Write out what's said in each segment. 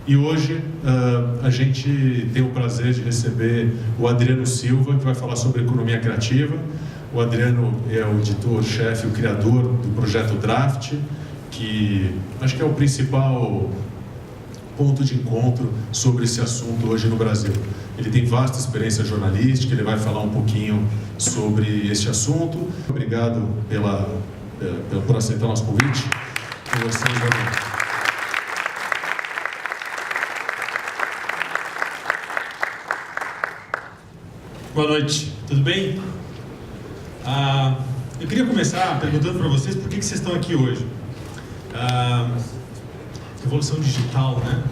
E hoje a gente tem o prazer de receber o Adriano Silva, que vai falar sobre economia criativa. O Adriano é o editor-chefe, o criador do projeto Draft, que acho que é o principal ponto de encontro sobre esse assunto hoje no Brasil. Ele tem vasta experiência jornalística, ele vai falar um pouquinho sobre esse assunto. Obrigado por aceitar nosso convite. Com vocês, Adriano. Boa noite, tudo bem? Eu queria começar perguntando para vocês por que vocês estão aqui hoje. Revolução digital, né?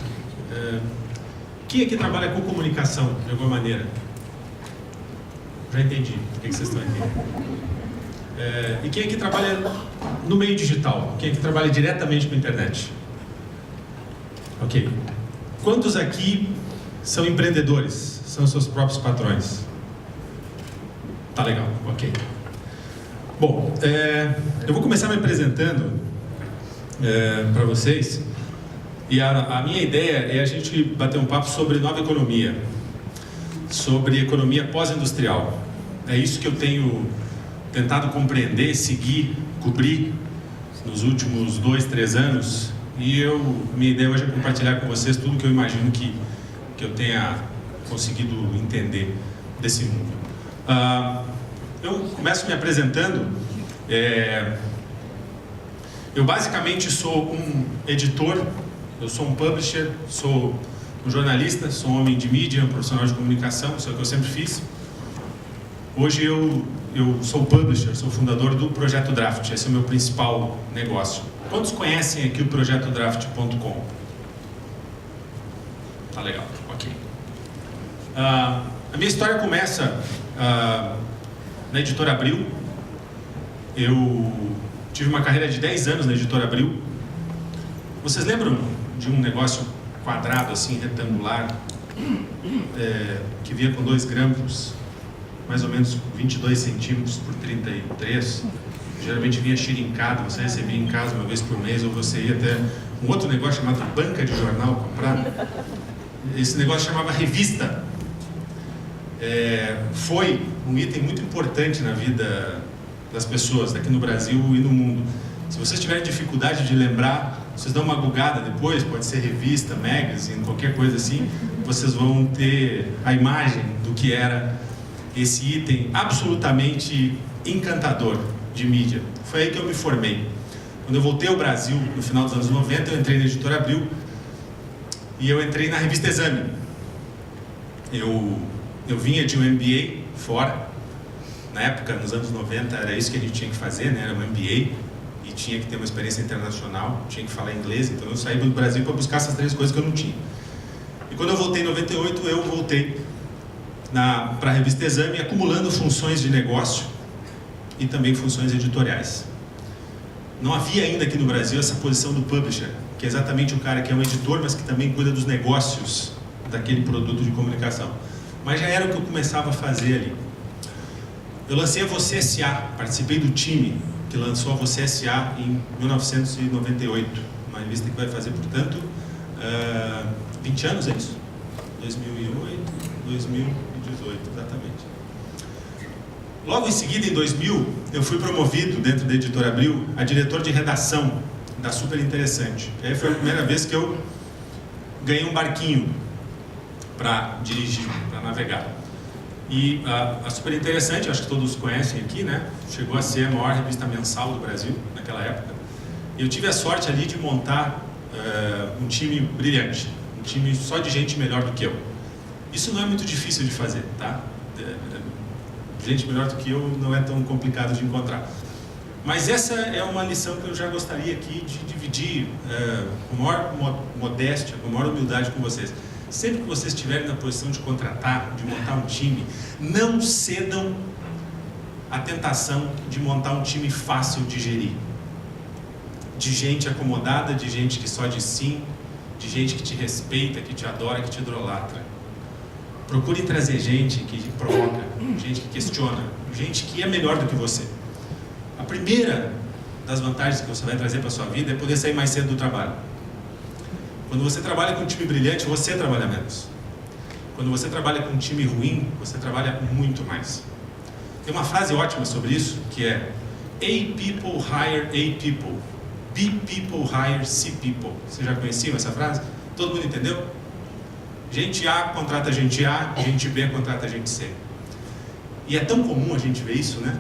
Quem aqui trabalha com comunicação, de alguma maneira? Já entendi por que vocês estão aqui. E quem aqui trabalha no meio digital? Quem aqui trabalha diretamente com a internet? Ok. Quantos aqui são empreendedores? São seus próprios patrões? Tá legal, ok. Bom, eu vou começar me apresentando para vocês. E a minha ideia é a gente bater um papo sobre nova economia, sobre economia pós-industrial. É isso que eu tenho tentado compreender, seguir, cobrir nos últimos 2, 3 anos. E minha ideia hoje é compartilhar com vocês tudo que eu imagino que eu tenha conseguido entender desse mundo. Eu começo me apresentando. Eu basicamente sou um editor, eu sou um publisher, sou um jornalista, sou um homem de mídia, um profissional de comunicação, isso é o que eu sempre fiz. Hoje eu sou publisher, sou fundador do Projeto Draft, esse é o meu principal negócio. Quantos conhecem aqui o projetodraft.com? Tá legal, ok. A minha história começa na Editora Abril. Eu tive uma carreira de 10 anos na Editora Abril. Vocês lembram de um negócio quadrado, assim, retangular, que vinha com 2 grampos, mais ou menos 22 centímetros por 33? Geralmente vinha xirincado, você recebia em casa uma vez por mês, ou você ia até um outro negócio chamado banca de jornal comprar. Esse negócio chamava revista. Foi um item muito importante na vida das pessoas aqui no Brasil e no mundo. Se vocês tiverem dificuldade de lembrar, vocês dão uma googada depois, pode ser revista, magazine, qualquer coisa assim, vocês vão ter a imagem do que era esse item absolutamente encantador de mídia. Foi aí que eu me formei. Quando eu voltei ao Brasil, no final dos anos 90, eu entrei na Editora Abril e eu entrei na revista Exame. Eu vinha de um MBA fora. Na época, nos anos 90, era isso que a gente tinha que fazer, né? Era um MBA e tinha que ter uma experiência internacional, tinha que falar inglês. Então eu saí do Brasil para buscar essas 3 coisas que eu não tinha. E quando eu voltei em 98, eu voltei para a revista Exame, acumulando funções de negócio e também funções editoriais. Não havia ainda aqui no Brasil essa posição do publisher, que é exatamente o cara que é um editor, mas que também cuida dos negócios daquele produto de comunicação. Mas já era o que eu começava a fazer ali. Eu lancei a Você S.A., participei do time que lançou a Você S.A. em 1998, uma revista que vai fazer, portanto, 20 anos, é isso? 2008, 2018, exatamente. Logo em seguida, em 2000, eu fui promovido dentro da Editora Abril a diretor de redação da Super Interessante. E aí foi a primeira vez que eu ganhei um barquinho para dirigir, para navegar. E a Super Interessante, acho que todos conhecem aqui, né? Chegou a ser a maior revista mensal do Brasil naquela época. E eu tive a sorte ali de montar um time brilhante, um time só de gente melhor do que eu. Isso não é muito difícil de fazer, tá? Gente melhor do que eu não é tão complicado de encontrar. Mas essa é uma lição que eu já gostaria aqui de dividir com maior modéstia, com maior humildade com vocês. Sempre que vocês estiverem na posição de contratar, de montar um time, não cedam à tentação de montar um time fácil de gerir. De gente acomodada, de gente que só diz sim, de gente que te respeita, que te adora, que te idolatra. Procure trazer gente que provoca, gente que questiona, gente que é melhor do que você. A primeira das vantagens que você vai trazer para a sua vida é poder sair mais cedo do trabalho. Quando você trabalha com um time brilhante, você trabalha menos. Quando você trabalha com um time ruim, você trabalha muito mais. Tem uma frase ótima sobre isso, que é: A people hire A people, B people hire C people. Vocês já conheciam essa frase? Todo mundo entendeu? Gente A contrata gente A, gente B contrata gente C. E é tão comum a gente ver isso, né?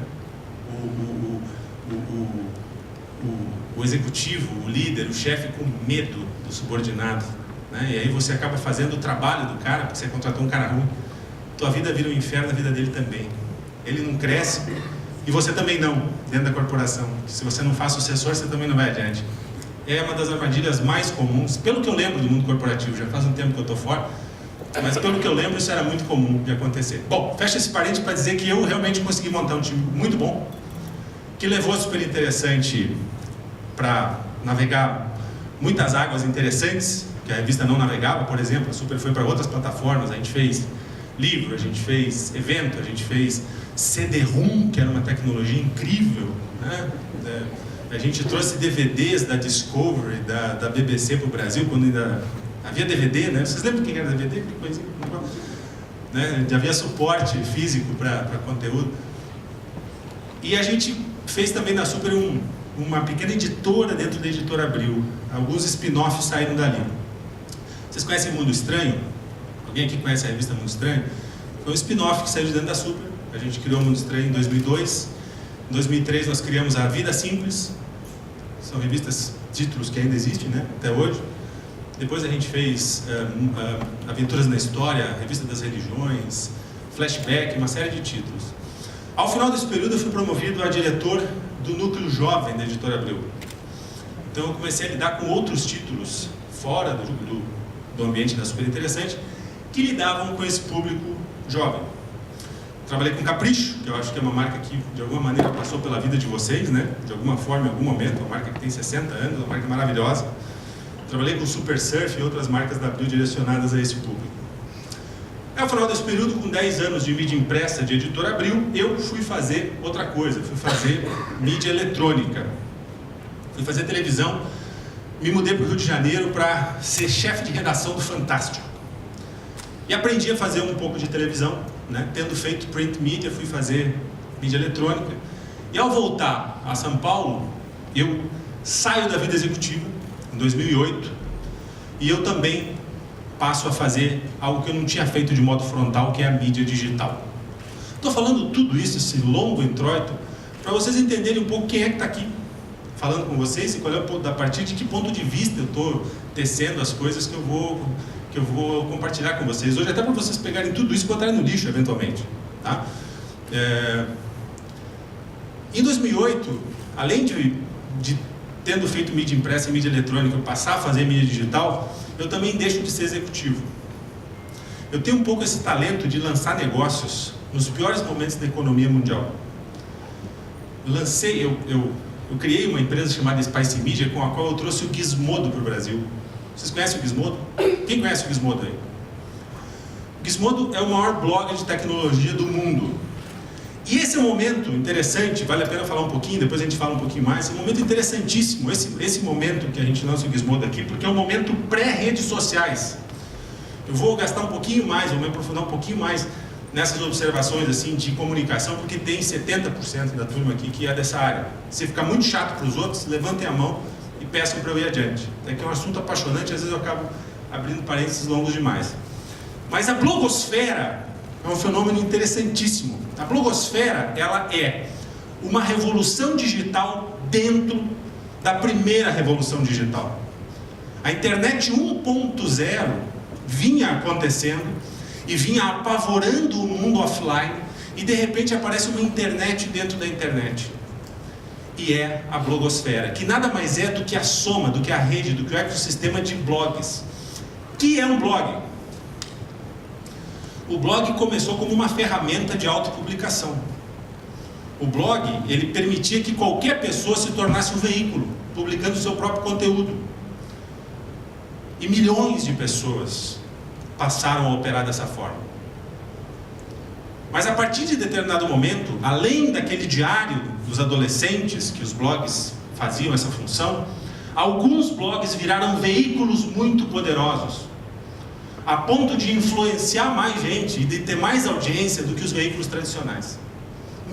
O executivo, o líder, o chefe com medo do subordinado, né? E aí você acaba fazendo o trabalho do cara, porque você contratou um cara ruim. Tua vida vira um inferno, a vida dele também. Ele não cresce e você também não, dentro da corporação. Se você não faz sucessor, você também não vai adiante. É uma das armadilhas mais comuns, pelo que eu lembro do mundo corporativo. Já faz um tempo que eu estou fora, mas pelo que eu lembro, isso era muito comum de acontecer. Bom, fecha esse parênteses para dizer que eu realmente consegui montar um time muito bom, que levou a Super Interessante para navegar muitas águas interessantes, que a revista não navegava, por exemplo. A Super foi para outras plataformas. A gente fez livro, a gente fez evento, a gente fez CD-ROM, que era uma tecnologia incrível, né? A gente trouxe DVDs da Discovery, da BBC para o Brasil, quando ainda havia DVD, né? Vocês lembram quem era DVD? Que coisinha, né? Já havia suporte físico para conteúdo. E a gente fez também na Super uma pequena editora dentro da Editora Abril. Alguns spin-offs saíram dali. Vocês conhecem Mundo Estranho? Alguém aqui conhece a revista Mundo Estranho? Foi um spin-off que saiu de dentro da Super. A gente criou o Mundo Estranho em 2002. Em 2003 nós criamos a Vida Simples. São revistas, títulos que ainda existem, né? Até hoje. Depois a gente fez Aventuras na História, Revista das Religiões, Flashback, uma série de títulos. Ao final desse período eu fui promovido a diretor do núcleo jovem da Editora Abril. Então eu comecei a lidar com outros títulos fora do ambiente da Super Interessante, que lidavam com esse público jovem. Trabalhei com Capricho, que eu acho que é uma marca que de alguma maneira passou pela vida de vocês, né? De alguma forma, em algum momento, uma marca que tem 60 anos, uma marca maravilhosa. Trabalhei com Super Surf e outras marcas da Abril direcionadas a esse público. Ao final desse período, com 10 anos de mídia impressa de Editora Abril, eu fui fazer outra coisa, fui fazer mídia eletrônica. Fui fazer televisão, me mudei para o Rio de Janeiro para ser chefe de redação do Fantástico. E aprendi a fazer um pouco de televisão, né? Tendo feito print media, fui fazer mídia eletrônica. E ao voltar a São Paulo, eu saio da vida executiva, em 2008, e eu também passo a fazer algo que eu não tinha feito de modo frontal, que é a mídia digital. Estou falando tudo isso, esse longo introito, para vocês entenderem um pouco quem é que está aqui falando com vocês e qual é o ponto, a partir de que ponto de vista eu estou tecendo as coisas que eu vou compartilhar com vocês hoje, até para vocês pegarem tudo isso e botarem no lixo, eventualmente. Tá? Em 2008, além de tendo feito mídia impressa e mídia eletrônica, passar a fazer mídia digital, eu também deixo de ser executivo. Eu tenho um pouco esse talento de lançar negócios nos piores momentos da economia mundial. Eu criei uma empresa chamada Spice Media, com a qual eu trouxe o Gizmodo para o Brasil. Vocês conhecem o Gizmodo? Quem conhece o Gizmodo aí? O Gizmodo é o maior blog de tecnologia do mundo. E esse é um momento interessante, vale a pena falar um pouquinho, depois a gente fala um pouquinho mais. É um momento interessantíssimo, esse momento que a gente lança o Gizmodo aqui, porque é um momento pré-redes sociais. Eu vou gastar um pouquinho mais, vou me aprofundar um pouquinho mais nessas observações assim, de comunicação, porque tem 70% da turma aqui que é dessa área. Se ficar muito chato para os outros, levantem a mão e peçam para eu ir adiante. É que é um assunto apaixonante, às vezes eu acabo abrindo parênteses longos demais. Mas a blogosfera é um fenômeno interessantíssimo. A blogosfera, ela é uma revolução digital dentro da primeira revolução digital. A internet 1.0 vinha acontecendo e vinha apavorando o mundo offline, e de repente aparece uma internet dentro da internet. E é a blogosfera, que nada mais é do que a soma, do que a rede, do que o ecossistema de blogs. Que é um blog? O blog começou como uma ferramenta de autopublicação. O blog, ele permitia que qualquer pessoa se tornasse um veículo, publicando o seu próprio conteúdo. E milhões de pessoas passaram a operar dessa forma. Mas a partir de determinado momento, além daquele diário dos adolescentes, que os blogs faziam essa função, alguns blogs viraram veículos muito poderosos, a ponto de influenciar mais gente e de ter mais audiência do que os veículos tradicionais,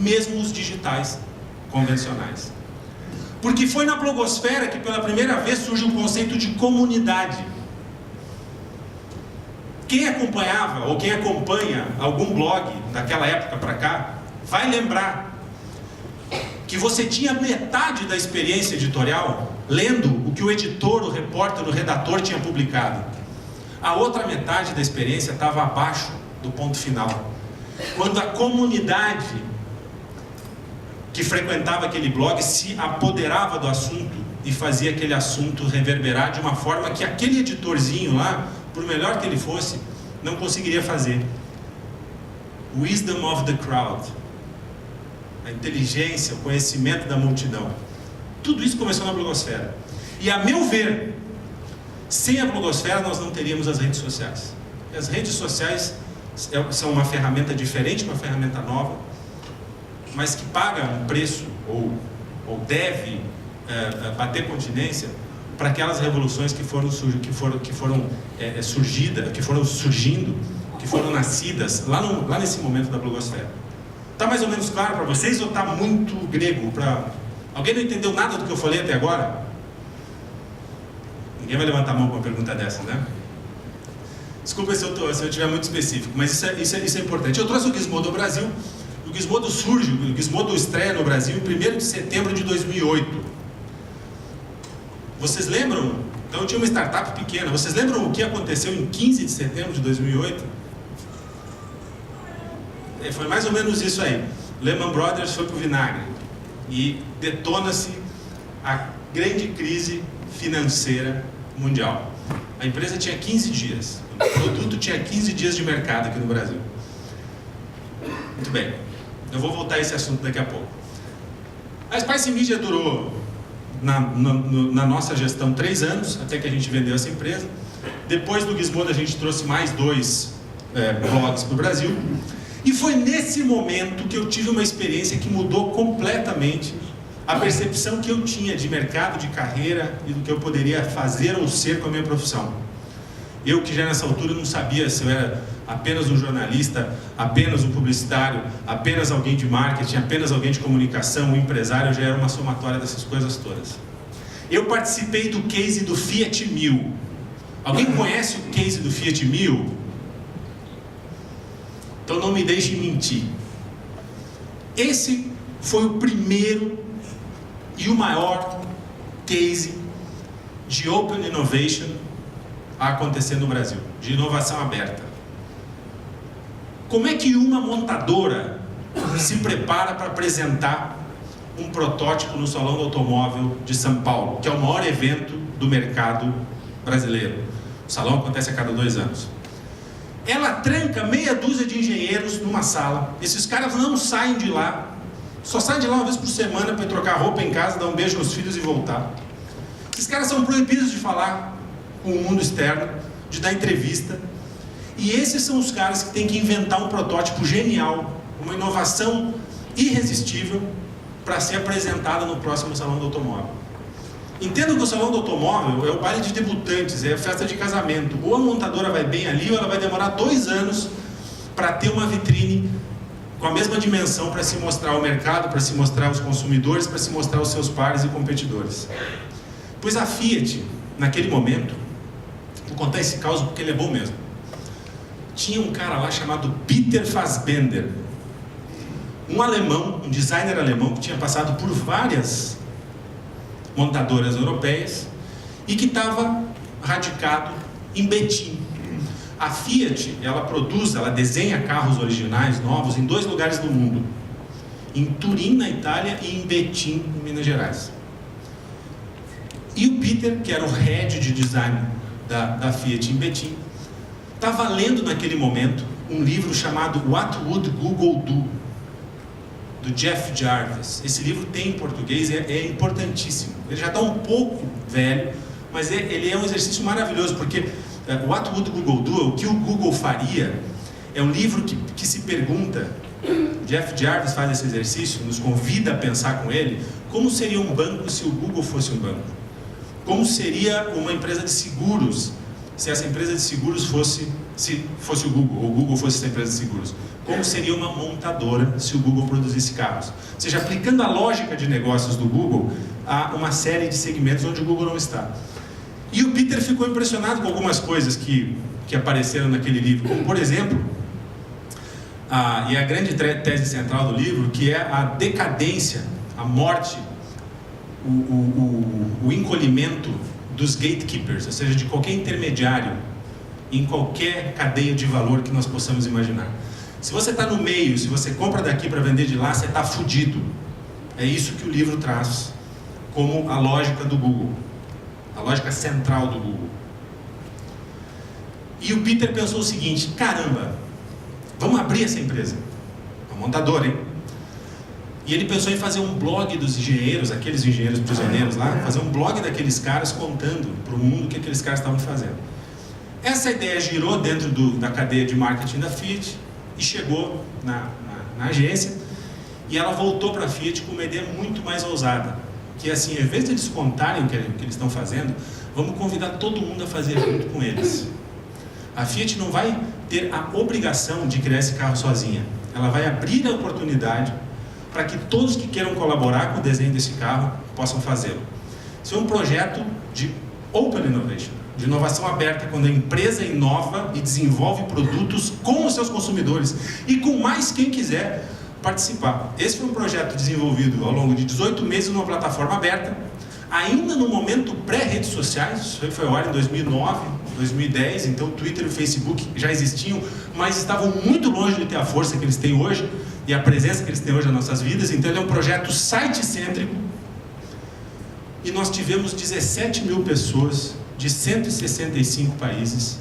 mesmo os digitais convencionais. Porque foi na blogosfera que pela primeira vez surge o conceito de comunidade. Quem acompanhava ou quem acompanha algum blog daquela época para cá vai lembrar que você tinha metade da experiência editorial lendo o que o editor, o repórter, o redator tinha publicado. A outra metade da experiência estava abaixo do ponto final. Quando a comunidade que frequentava aquele blog se apoderava do assunto e fazia aquele assunto reverberar de uma forma que aquele editorzinho lá, por melhor que ele fosse, não conseguiria fazer. Wisdom of the crowd. A inteligência, o conhecimento da multidão. Tudo isso começou na blogosfera. E a meu ver, sem a blogosfera nós não teríamos as redes sociais. As redes sociais são uma ferramenta diferente, uma ferramenta nova, mas que paga um preço, ou deve bater continência para aquelas revoluções que foram nascidas lá nesse momento da blogosfera. Está mais ou menos claro para vocês ou está muito grego? Alguém não entendeu nada do que eu falei até agora? Ninguém vai levantar a mão com uma pergunta dessa, né? Desculpa se eu estiver muito específico, mas isso é importante. Eu trouxe o Gizmodo ao Brasil. O Gizmodo estreia no Brasil em 1º de setembro de 2008. Vocês lembram? Então eu tinha uma startup pequena. Vocês lembram o que aconteceu em 15 de setembro de 2008? Foi mais ou menos isso aí. Lehman Brothers foi para o vinagre e detona-se a grande crise financeira mundial. A empresa tinha 15 dias. O produto tinha 15 dias de mercado aqui no Brasil. Muito bem. Eu vou voltar a esse assunto daqui a pouco. A Spice Media durou, na nossa gestão, 3 anos, até que a gente vendeu essa empresa. Depois do Gizmodo, a gente trouxe mais 2 blogs para o Brasil. E foi nesse momento que eu tive uma experiência que mudou completamente a percepção que eu tinha de mercado, de carreira e do que eu poderia fazer ou ser com a minha profissão. Eu que já nessa altura não sabia se eu era apenas um jornalista, apenas um publicitário, apenas alguém de marketing, apenas alguém de comunicação, um empresário, eu já era uma somatória dessas coisas todas. Eu participei do case do Fiat 1000. Alguém conhece o case do Fiat 1000? Então não me deixe mentir. Esse foi o primeiro e o maior case de Open Innovation a acontecer no Brasil, de inovação aberta. Como é que uma montadora se prepara para apresentar um protótipo no Salão do Automóvel de São Paulo, que é o maior evento do mercado brasileiro? O salão acontece a cada 2 anos. Ela tranca meia dúzia de engenheiros numa sala. Esses caras não saem de lá. Só saem de lá uma vez por semana para trocar roupa em casa, dar um beijo nos filhos e voltar. Esses caras são proibidos de falar com o mundo externo, de dar entrevista. E esses são os caras que têm que inventar um protótipo genial, uma inovação irresistível para ser apresentada no próximo Salão do Automóvel. Entendo que o Salão do Automóvel é o baile de debutantes, é a festa de casamento. Ou a montadora vai bem ali, ou ela vai demorar 2 anos para ter uma vitrine com a mesma dimensão para se mostrar ao mercado, para se mostrar aos consumidores, para se mostrar aos seus pares e competidores. Pois a Fiat, naquele momento, vou contar esse caso porque ele é bom mesmo, tinha um cara lá chamado Peter Fassbender, um alemão, um designer alemão que tinha passado por várias montadoras europeias e que estava radicado em Betim. A Fiat, ela desenha carros originais, novos, em 2 lugares do mundo. Em Turim, na Itália, e em Betim, em Minas Gerais. E o Peter, que era o head de design da Fiat em Betim, estava lendo naquele momento um livro chamado What Would Google Do? Do Jeff Jarvis. Esse livro tem em português, é importantíssimo. Ele já está um pouco velho, mas ele é um exercício maravilhoso, porque What Would Google Do? O que o Google faria? É um livro que se pergunta, Jeff Jarvis faz esse exercício, nos convida a pensar com ele, como seria um banco se o Google fosse um banco? como seria uma empresa de seguros se essa empresa de seguros fosse o Google, ou o Google fosse essa empresa de seguros. Como seria uma montadora se o Google produzisse carros. Ou seja, aplicando a lógica de negócios do Google a uma série de segmentos onde o Google não está. E o Peter ficou impressionado com algumas coisas que apareceram naquele livro, como por exemplo, e a grande tese central do livro, que é a decadência, a morte, o encolhimento dos gatekeepers, ou seja, de qualquer intermediário em qualquer cadeia de valor que nós possamos imaginar. Se você está no meio, se você compra daqui para vender de lá, você está fudido. É isso que o livro traz como a lógica do Google, a lógica central do Google. E o Peter pensou o seguinte: caramba, vamos abrir essa empresa, uma montadora, hein? E ele pensou em fazer um blog dos engenheiros, aqueles engenheiros prisioneiros lá, fazer um blog daqueles caras contando para o mundo o que aqueles caras estavam fazendo. Essa ideia girou dentro da cadeia de marketing da Fiat e chegou na agência, e ela voltou para a Fiat com uma ideia muito mais ousada, que é assim, em vez de eles contarem o que eles estão fazendo, vamos convidar todo mundo a fazer junto com eles. A Fiat não vai ter a obrigação de criar esse carro sozinha, ela vai abrir a oportunidade para que todos que queiram colaborar com o desenho desse carro possam fazê-lo. Isso é um projeto de Open Innovation, de inovação aberta, quando a empresa inova e desenvolve produtos com os seus consumidores e com mais quem quiser participar. Esse foi um projeto desenvolvido ao longo de 18 meses numa plataforma aberta, ainda no momento pré-redes sociais. Isso foi agora em 2009, 2010, então o Twitter e o Facebook já existiam, mas estavam muito longe de ter a força que eles têm hoje e a presença que eles têm hoje nas nossas vidas. Então ele é um projeto site-cêntrico, e nós tivemos 17 mil pessoas de 165 países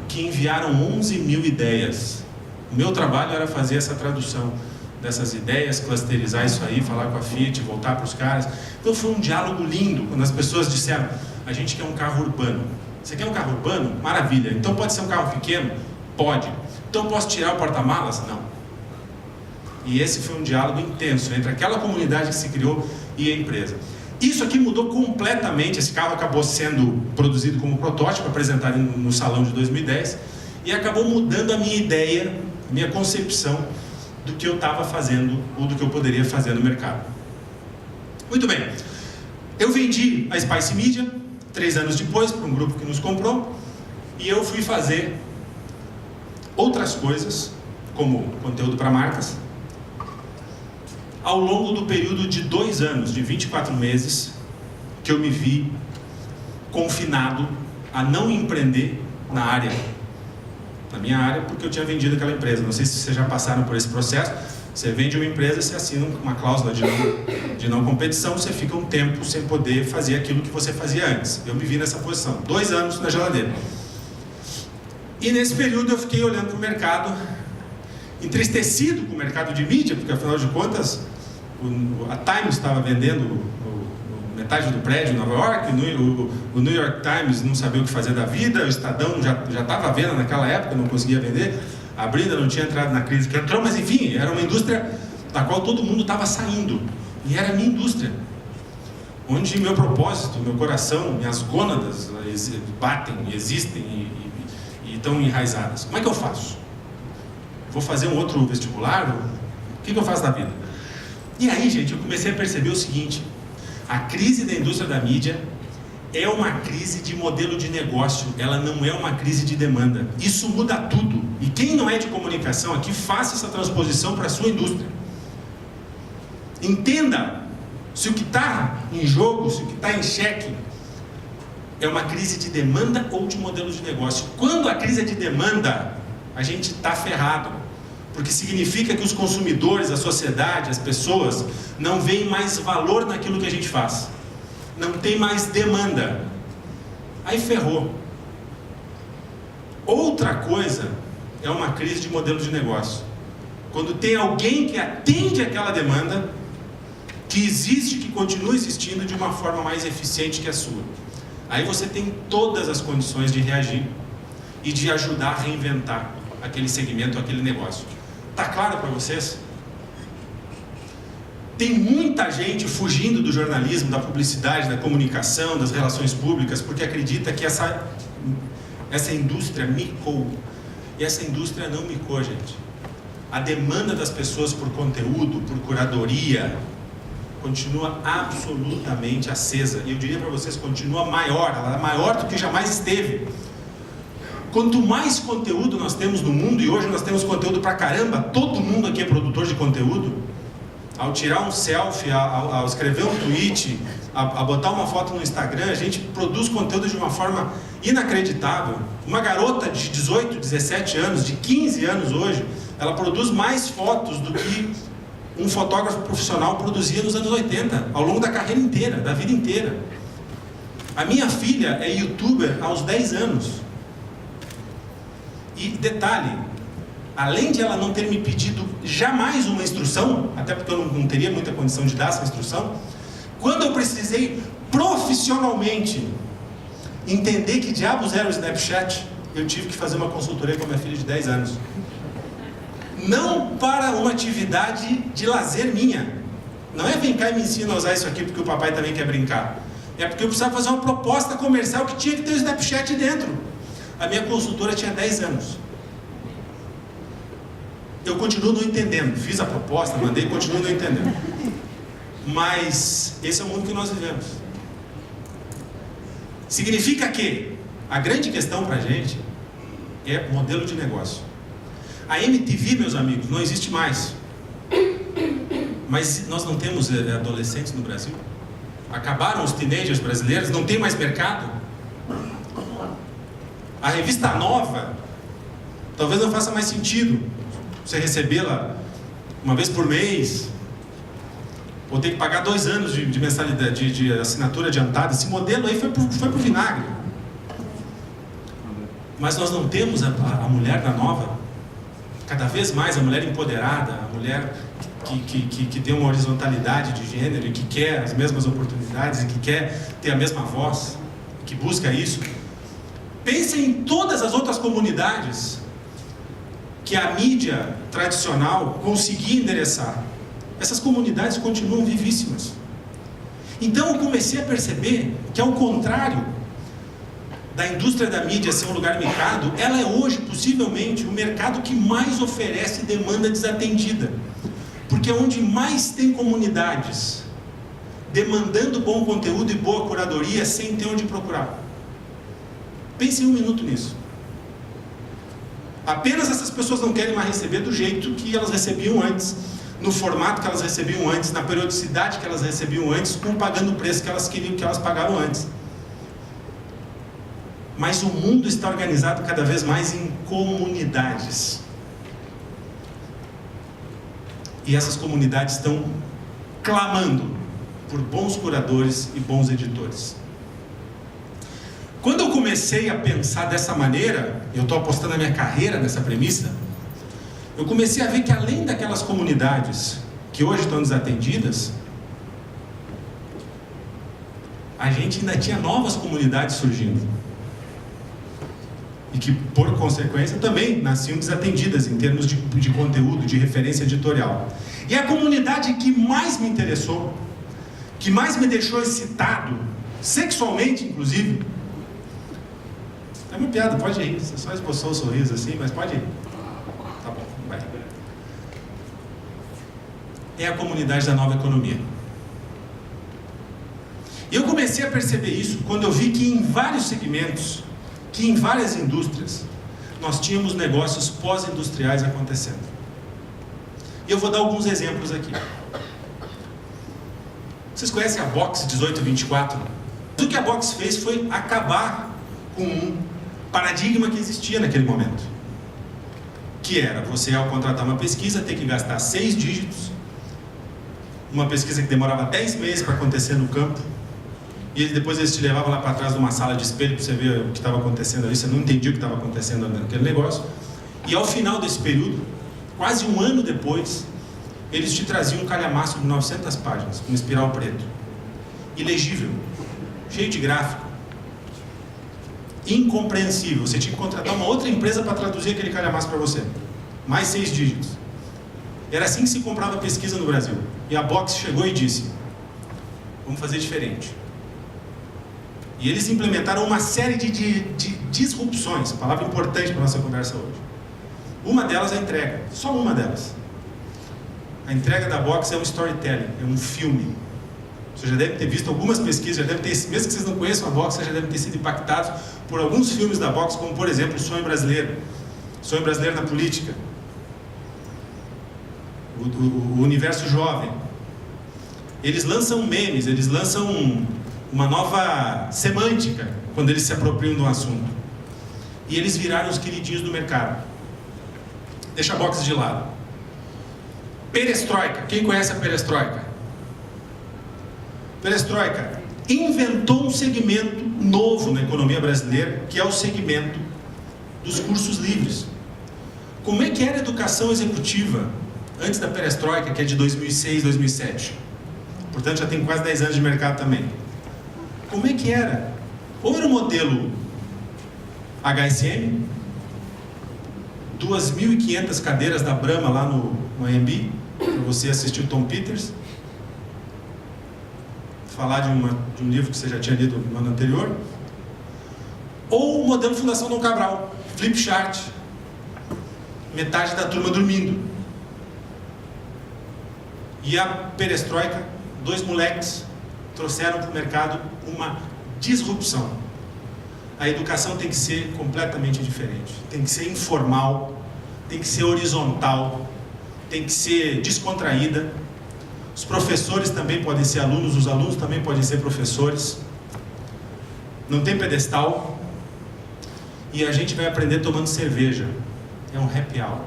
que enviaram 11 mil ideias. O meu trabalho era fazer essa tradução dessas ideias, clusterizar isso aí, falar com a Fiat, voltar para os caras. Então foi um diálogo lindo, quando as pessoas disseram: a gente quer um carro urbano. Você quer um carro urbano? Maravilha. Então pode ser um carro pequeno? Pode. Então posso tirar o porta-malas? Não. E esse foi um diálogo intenso entre aquela comunidade que se criou e a empresa. Isso aqui mudou completamente. Esse carro acabou sendo produzido como protótipo, apresentado no salão de 2010, e acabou mudando a minha ideia, a minha concepção do que eu estava fazendo ou do que eu poderia fazer no mercado. Muito bem, eu vendi a Spice Media 3 anos depois para um grupo que nos comprou, e eu fui fazer outras coisas, como conteúdo para marcas, ao longo do período de 2 anos, de 24 meses, que eu me vi confinado a não empreender na minha área, porque eu tinha vendido aquela empresa. Não sei se vocês já passaram por esse processo. Você vende uma empresa, você assina uma cláusula de não competição, você fica um tempo sem poder fazer aquilo que você fazia antes. Eu me vi nessa posição, 2 anos na geladeira. E nesse período eu fiquei olhando para o mercado, entristecido com o mercado de mídia, porque afinal de contas a Times estava vendendo metade do prédio em Nova York, o New York Times não sabia o que fazer da vida, o Estadão já estava vendo naquela época, não conseguia vender, a Brinda não tinha entrado na crise que entrou, mas enfim, era uma indústria da qual todo mundo estava saindo, e era a minha indústria, onde meu propósito, meu coração, minhas gônadas batem, existem e estão enraizadas. Como é que eu faço? Vou fazer um outro vestibular? O que eu faço da vida? E aí, gente, eu comecei a perceber o seguinte: a crise da indústria da mídia é uma crise de modelo de negócio, ela não é uma crise de demanda. Isso muda tudo. E quem não é de comunicação aqui, faça essa transposição para a sua indústria. Entenda se o que está em jogo, se o que está em xeque é uma crise de demanda ou de modelo de negócio. Quando a crise é de demanda, a gente está ferrado, porque significa que os consumidores, a sociedade, as pessoas não veem mais valor naquilo que a gente faz, não tem mais demanda, aí ferrou. Outra coisa é uma crise de modelo de negócio, quando tem alguém que atende aquela demanda, que existe, que continua existindo de uma forma mais eficiente que a sua. Aí você tem todas as condições de reagir e de ajudar a reinventar aquele segmento, aquele negócio. Tá claro para vocês? Tem muita gente fugindo do jornalismo, da publicidade, da comunicação, das relações públicas, porque acredita que essa indústria micou. E essa indústria não micou, gente. A demanda das pessoas por conteúdo, por curadoria, continua absolutamente acesa. E eu diria para vocês, continua maior. Ela é maior do que jamais esteve. Quanto mais conteúdo nós temos no mundo, e hoje nós temos conteúdo pra caramba, todo mundo aqui é produtor de conteúdo. Ao tirar um selfie, ao escrever um tweet, a botar uma foto no Instagram, a gente produz conteúdo de uma forma inacreditável. Uma garota de 18, 17 anos, de 15 anos hoje, ela produz mais fotos do que um fotógrafo profissional produzia nos anos 80, ao longo da carreira inteira, da vida inteira. A minha filha é youtuber aos 10 anos. E detalhe, além de ela não ter me pedido jamais uma instrução, até porque eu não teria muita condição de dar essa instrução, quando eu precisei profissionalmente entender que diabos era o Snapchat, eu tive que fazer uma consultoria com a minha filha de 10 anos. Não para uma atividade de lazer minha. Não é vem cá e me ensina a usar isso aqui porque o papai também quer brincar. É porque eu precisava fazer uma proposta comercial que tinha que ter o Snapchat dentro. A minha consultora tinha 10 anos. Eu continuo não entendendo. Fiz a proposta, mandei e continuo não entendendo. Mas esse é o mundo que nós vivemos. Significa que a grande questão para a gente é modelo de negócio. A MTV, meus amigos, não existe mais. Mas nós não temos adolescentes no Brasil? Acabaram os teenagers brasileiros? Não tem mais mercado? A revista Nova talvez não faça mais sentido você recebê-la uma vez por mês, ou ter que pagar 2 anos de mensalidade, de assinatura adiantada. Esse modelo aí foi pro vinagre. Mas nós não temos a mulher da Nova. Cada vez mais a mulher empoderada, a mulher que tem uma horizontalidade de gênero e que quer as mesmas oportunidades e que quer ter a mesma voz, que busca isso. Pensem em todas as outras comunidades que a mídia tradicional conseguia endereçar. Essas comunidades continuam vivíssimas. Então eu comecei a perceber que, ao contrário da indústria da mídia ser um lugar micado, ela é hoje, possivelmente, o mercado que mais oferece demanda desatendida. Porque é onde mais tem comunidades demandando bom conteúdo e boa curadoria sem ter onde procurar. Pense um minuto nisso. Apenas essas pessoas não querem mais receber do jeito que elas recebiam antes, no formato que elas recebiam antes, na periodicidade que elas recebiam antes, pagando o preço que elas queriam que elas pagavam antes. Mas o mundo está organizado cada vez mais em comunidades. E essas comunidades estão clamando por bons curadores e bons editores. Quando eu comecei a pensar dessa maneira, eu estou apostando a minha carreira nessa premissa, eu comecei a ver que, além daquelas comunidades que hoje estão desatendidas, a gente ainda tinha novas comunidades surgindo. E que, por consequência, também nasciam desatendidas em termos de conteúdo, de referência editorial. E a comunidade que mais me interessou, que mais me deixou excitado, sexualmente inclusive, é uma piada, pode ir, você só esboçou o sorriso assim, mas pode ir. Tá bom, vai. É a comunidade da nova economia. E eu comecei a perceber isso quando eu vi que em vários segmentos, que em várias indústrias, nós tínhamos negócios pós-industriais acontecendo. E eu vou dar alguns exemplos aqui. Vocês conhecem a Box 1824? O que a Box fez foi acabar com um paradigma que existia naquele momento. Que era você, ao contratar uma pesquisa, ter que gastar 6 dígitos, uma pesquisa que demorava 10 meses para acontecer no campo, e depois eles te levavam lá para trás de uma sala de espelho para você ver o que estava acontecendo ali, você não entendia o que estava acontecendo naquele negócio. E ao final desse período, quase um ano depois, eles te traziam um calhamaço de 900 páginas, com espiral preto, ilegível, cheio de gráfico, incompreensível. Você tinha que contratar uma outra empresa para traduzir aquele calhamaço para você, mais 6 dígitos. Era assim que se comprava pesquisa no Brasil. E a Box chegou e disse: vamos fazer diferente. E eles implementaram uma série de disrupções, palavra importante para a nossa conversa hoje. Uma delas é a entrega, só uma delas. A entrega da Box é um storytelling, é um filme. Você já deve ter visto algumas pesquisas, já deve ter, mesmo que vocês não conheçam a Box, vocês já devem ter sido impactados por alguns filmes da Box, como por exemplo O Sonho Brasileiro, Sonho Brasileiro na Política, o Universo Jovem. Eles lançam memes, eles lançam uma nova semântica quando eles se apropriam de um assunto. E eles viraram os queridinhos do mercado. Deixa a Box de lado. Perestroika. Quem conhece a perestroika? Perestroika inventou um segmento novo na economia brasileira, que é o segmento dos cursos livres. Como é que era a educação executiva antes da perestroika, que é de 2006, 2007? Portanto, já tem quase 10 anos de mercado também. Como é que era? Ou era o modelo HSM, 2.500 cadeiras da Brahma lá no AMB, para você assistir o Tom Peters, falar de um livro que você já tinha lido no ano anterior, ou o modelo Fundação Dom Cabral, flip chart, metade da turma dormindo. E a perestroika, 2 moleques trouxeram para o mercado uma disrupção. A educação tem que ser completamente diferente, tem que ser informal, tem que ser horizontal, tem que ser descontraída. Os professores também podem ser alunos, os alunos também podem ser professores. Não tem pedestal. E a gente vai aprender tomando cerveja. É um happy hour.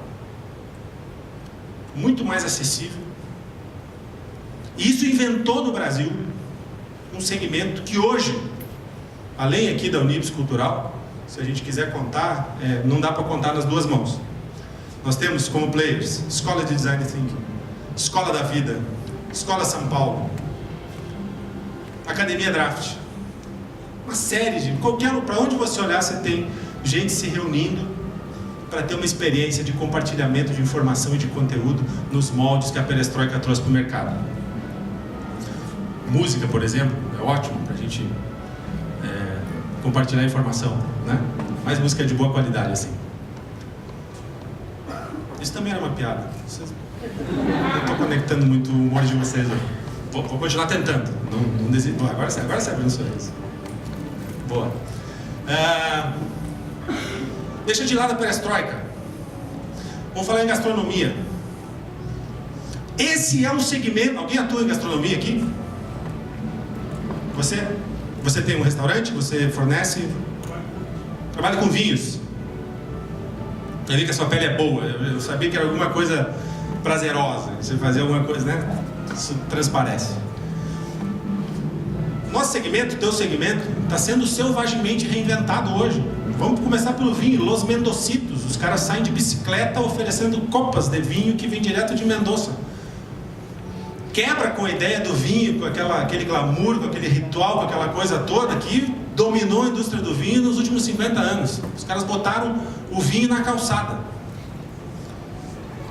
Muito mais acessível. E isso inventou no Brasil um segmento que hoje, além aqui da Unips Cultural, se a gente quiser contar, não dá para contar nas duas mãos. Nós temos como players Escola de Design Thinking, Escola da Vida, Escola São Paulo, Academia Draft, uma série de... para onde você olhar, você tem gente se reunindo para ter uma experiência de compartilhamento de informação e de conteúdo nos moldes que a perestroika trouxe para o mercado. Música, por exemplo, é ótimo para a gente compartilhar informação, né? Mais música de boa qualidade, assim. Isso também era uma piada. Eu estou conectando muito o humor de vocês. Vou continuar tentando. Não desisto. Agora você abriu um sorriso. Boa. Deixa de lado a perestroika. Vamos falar em gastronomia. Esse é um segmento... Alguém atua em gastronomia aqui? Você tem um restaurante? Você fornece? Trabalha com vinhos? Eu vi que a sua pele é boa. Eu sabia que era alguma coisa prazerosa. Você fazia alguma coisa, né? Isso transparece. Nosso segmento, teu segmento, está sendo selvagemente reinventado hoje. Vamos começar pelo vinho. Los Mendocitos. Os caras saem de bicicleta oferecendo copas de vinho que vem direto de Mendoza. Quebra com a ideia do vinho, com aquele glamour, com aquele ritual, com aquela coisa toda que dominou a indústria do vinho nos últimos 50 anos. Os caras botaram o vinho na calçada.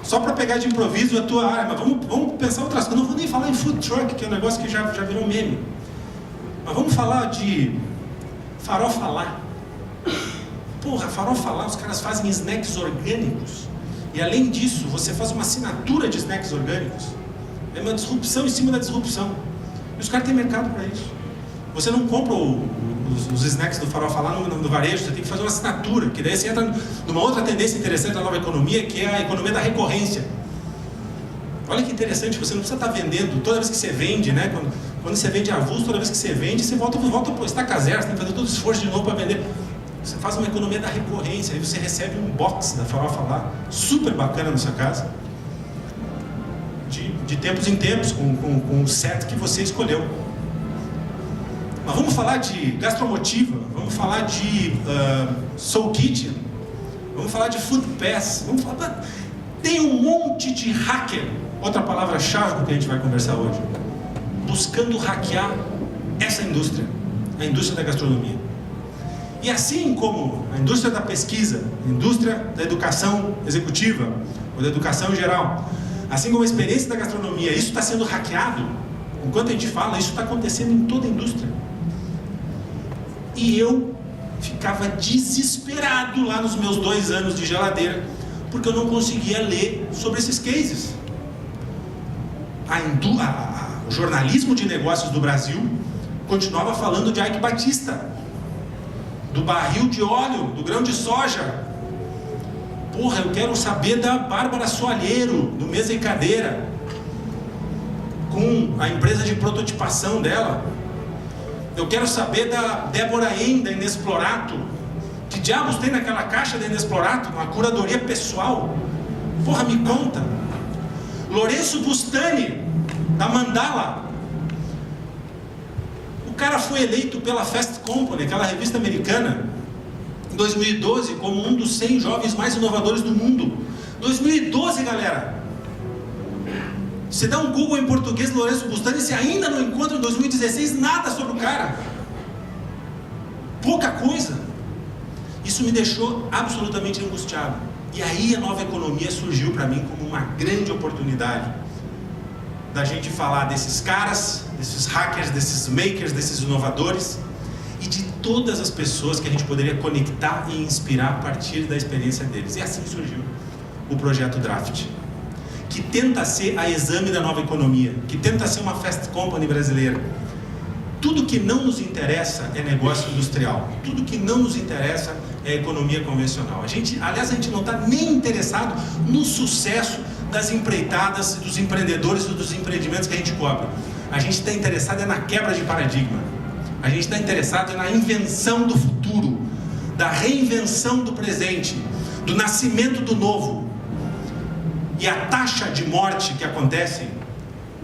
Só para pegar de improviso a tua área, mas vamos pensar outras coisas. Não vou nem falar em food truck, que é um negócio que já virou meme. Mas vamos falar de farofa lá. Porra, farofa lá, os caras fazem snacks orgânicos. E além disso, você faz uma assinatura de snacks orgânicos. É uma disrupção em cima da disrupção. E os caras têm mercado para isso. Você não compra os snacks do farofa lá no varejo, você tem que fazer uma assinatura, que daí você entra numa outra tendência interessante da nova economia, que é a economia da recorrência. Olha que interessante, você não precisa estar vendendo toda vez que você vende, né? Quando você vende avulso, toda vez que você vende, você volta para estaca zero, você tem que fazer todo o esforço de novo para vender. Você faz uma economia da recorrência, aí você recebe um box da farofa lá, super bacana na sua casa, de tempos em tempos, com o set que você escolheu. Mas vamos falar de gastromotiva, vamos falar de Soul Kitchen, vamos falar de Food Pass, tem um monte de hacker, outra palavra-chave que a gente vai conversar hoje, buscando hackear essa indústria, a indústria da gastronomia. E assim como a indústria da pesquisa, a indústria da educação executiva, ou da educação em geral, assim como a experiência da gastronomia, isso está sendo hackeado. Enquanto a gente fala, isso está acontecendo em toda a indústria. E eu ficava desesperado lá nos meus 2 anos de geladeira, porque eu não conseguia ler sobre esses cases. O jornalismo de negócios do Brasil continuava falando de Ike Batista, do barril de óleo, do grão de soja. Porra, eu quero saber da Bárbara Soalheiro, do Mesa e Cadeira, com a empresa de prototipação dela. Eu quero saber da Débora En, da Inexplorato. Que diabos tem naquela caixa da Inexplorato? Uma curadoria pessoal. Porra, me conta. Lourenço Bustani, da Mandala. O cara foi eleito pela Fast Company, aquela revista americana, em 2012, como um dos 100 jovens mais inovadores do mundo. 2012, galera. Você dá um Google em português, Lourenço Bustani, e você ainda não encontra em 2016 nada sobre o cara. Pouca coisa. Isso me deixou absolutamente angustiado. E aí a nova economia surgiu para mim como uma grande oportunidade da gente falar desses caras, desses hackers, desses makers, desses inovadores e de todas as pessoas que a gente poderia conectar e inspirar a partir da experiência deles. E assim surgiu o projeto Draft, que tenta ser a Exame da nova economia, que tenta ser uma Fast Company brasileira. Tudo que não nos interessa é negócio industrial, tudo que não nos interessa é economia convencional. Aliás, a gente não está nem interessado no sucesso das empreitadas, dos empreendedores e dos empreendimentos que a gente cobre. A gente está interessado na quebra de paradigma. A gente está interessado na invenção do futuro, da reinvenção do presente, do nascimento do novo. E a taxa de morte que acontece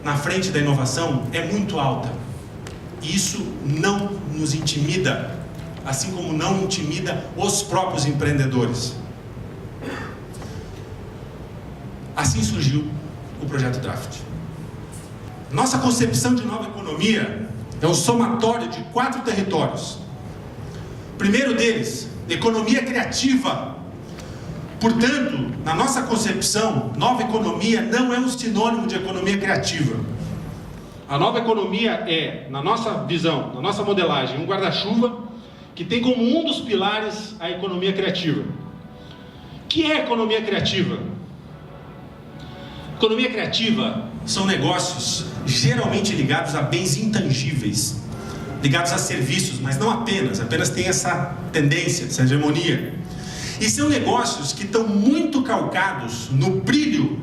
na frente da inovação é muito alta. E isso não nos intimida, assim como não intimida os próprios empreendedores. Assim surgiu o projeto Draft. Nossa concepção de nova economia é um somatório de 4 territórios. O primeiro deles, economia criativa. Portanto, na nossa concepção, nova economia não é um sinônimo de economia criativa. A nova economia é, na nossa visão, na nossa modelagem, um guarda-chuva que tem como um dos pilares a economia criativa. O que é economia criativa? Economia criativa são negócios geralmente ligados a bens intangíveis, ligados a serviços, mas não apenas tem essa tendência, essa hegemonia. E são negócios que estão muito calcados no brilho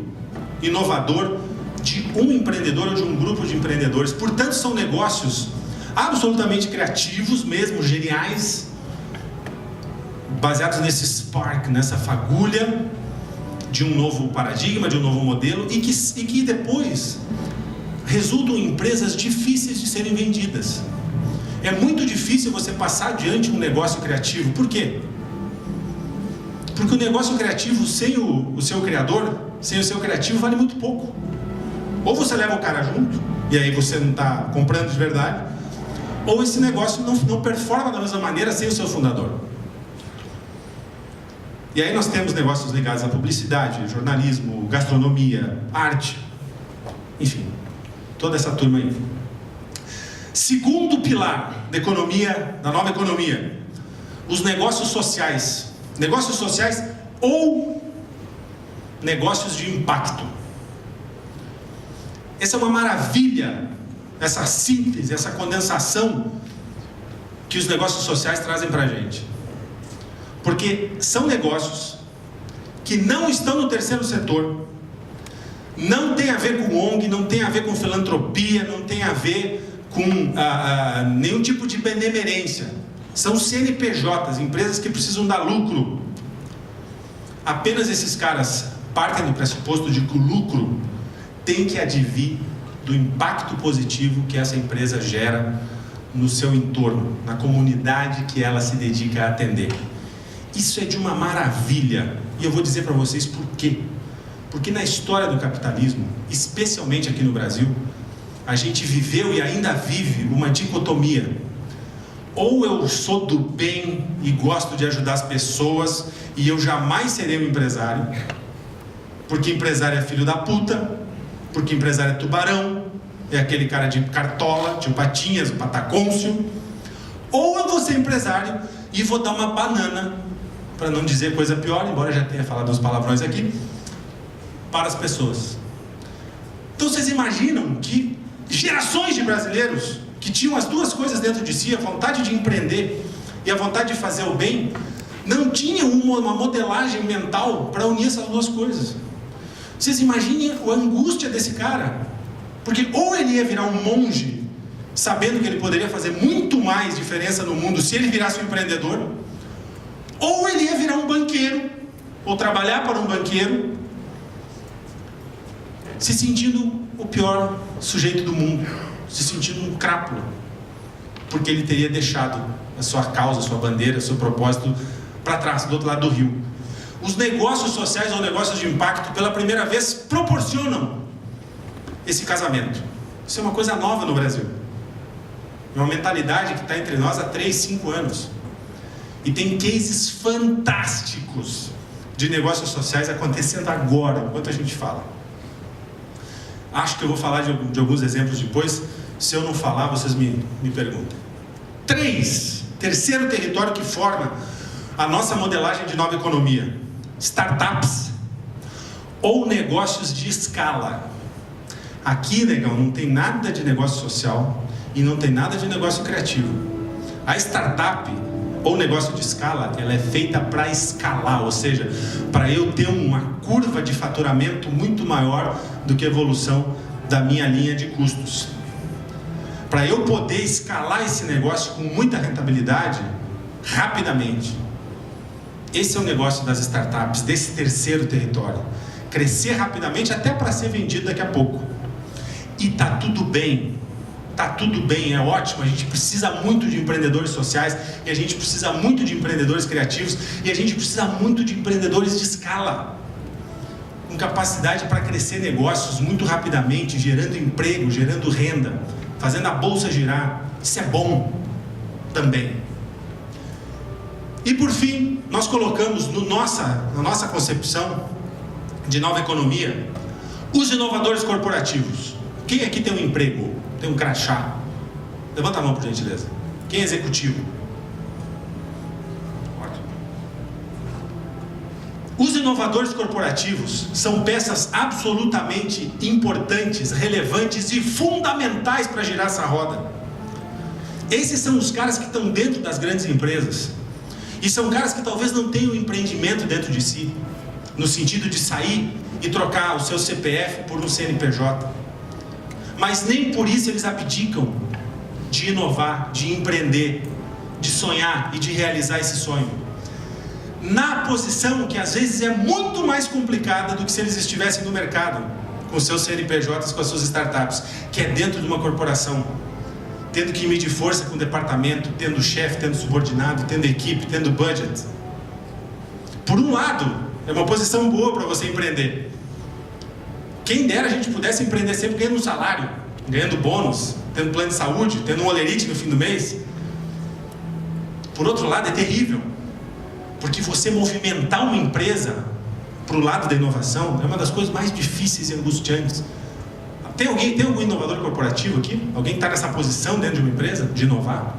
inovador de um empreendedor ou de um grupo de empreendedores. Portanto, são negócios absolutamente criativos, mesmo geniais, baseados nesse spark, nessa fagulha de um novo paradigma, de um novo modelo, e que depois resultam em empresas difíceis de serem vendidas. É muito difícil você passar adiante um negócio criativo. Por quê? Porque o negócio criativo sem o seu criador, sem o seu criativo, vale muito pouco. Ou você leva o cara junto, e aí você não está comprando de verdade, ou esse negócio não performa da mesma maneira sem o seu fundador. E aí nós temos negócios ligados à publicidade, jornalismo, gastronomia, arte, enfim, toda essa turma aí. Segundo pilar da economia, da nova economia, os negócios sociais. Negócios sociais ou negócios de impacto. Essa é uma maravilha, essa síntese, essa condensação que os negócios sociais trazem para a gente. Porque são negócios que não estão no terceiro setor, não tem a ver com ONG, não tem a ver com filantropia, não tem a ver com nenhum tipo de benemerência. São CNPJs, empresas que precisam dar lucro. Apenas esses caras partem do pressuposto de que o lucro tem que advir do impacto positivo que essa empresa gera no seu entorno, na comunidade que ela se dedica a atender. Isso é de uma maravilha, e eu vou dizer para vocês por quê. Porque na história do capitalismo, especialmente aqui no Brasil, a gente viveu e ainda vive uma dicotomia. Ou eu sou do bem e gosto de ajudar as pessoas, e eu jamais serei um empresário, porque empresário é filho da puta, porque empresário é tubarão, é aquele cara de cartola, tio Patinhas, o Patacôncio. Ou eu vou ser empresário e vou dar uma banana, para não dizer coisa pior, embora eu já tenha falado uns palavrões aqui, para as pessoas. Então vocês imaginam que gerações de brasileiros que tinham as duas coisas dentro de si, a vontade de empreender e a vontade de fazer o bem, não tinham uma modelagem mental para unir essas duas coisas. Vocês imaginem a angústia desse cara, porque ou ele ia virar um monge, sabendo que ele poderia fazer muito mais diferença no mundo se ele virasse um empreendedor, ou ele ia virar um banqueiro, ou trabalhar para um banqueiro, se sentindo o pior sujeito do mundo, se sentindo um crápula, porque ele teria deixado a sua causa, a sua bandeira, o seu propósito para trás, do outro lado do rio. Os negócios sociais ou negócios de impacto, pela primeira vez, proporcionam esse casamento. Isso é uma coisa nova no Brasil. É uma mentalidade que está entre nós há 3, 5 anos. E tem cases fantásticos de negócios sociais acontecendo agora, enquanto a gente fala. Acho que eu vou falar de alguns exemplos depois. Se eu não falar, vocês me perguntam. 3. Terceiro território que forma a nossa modelagem de nova economia: startups ou negócios de escala. Aqui, negão, não tem nada de negócio social e não tem nada de negócio criativo. A startup ou negócio de escala, ela é feita para escalar, ou seja, para eu ter uma curva de faturamento muito maior do que a evolução da minha linha de custos. Para eu poder escalar esse negócio com muita rentabilidade, rapidamente. Esse é o negócio das startups, desse terceiro território. Crescer rapidamente até para ser vendido daqui a pouco. E tá tudo bem. Tá tudo bem, é ótimo. A gente precisa muito de empreendedores sociais, e a gente precisa muito de empreendedores criativos, e a gente precisa muito de empreendedores de escala, com capacidade para crescer negócios muito rapidamente, gerando emprego, gerando renda, fazendo a bolsa girar. Isso é bom também. E por fim, nós colocamos na nossa concepção de nova economia os inovadores corporativos. Quem aqui tem um emprego? Tem um crachá? Levanta a mão, por gentileza. Quem é executivo? Ótimo. Os inovadores corporativos são peças absolutamente importantes, relevantes e fundamentais para girar essa roda. Esses são os caras que estão dentro das grandes empresas. E são caras que talvez não tenham empreendimento dentro de si, no sentido de sair e trocar o seu CPF por um CNPJ. Mas nem por isso eles abdicam de inovar, de empreender, de sonhar e de realizar esse sonho. Na posição que às vezes é muito mais complicada do que se eles estivessem no mercado, com seus CNPJs, com as suas startups, que é dentro de uma corporação, tendo que medir força com o departamento, tendo chefe, tendo subordinado, tendo equipe, tendo budget. Por um lado, é uma posição boa para você empreender. Quem dera a gente pudesse empreender sempre ganhando um salário, ganhando bônus, tendo plano de saúde, tendo um olerite no fim do mês. Por outro lado, é terrível, porque você movimentar uma empresa para o lado da inovação é uma das coisas mais difíceis e angustiantes. Tem algum inovador corporativo aqui? Alguém está nessa posição dentro de uma empresa, de inovar?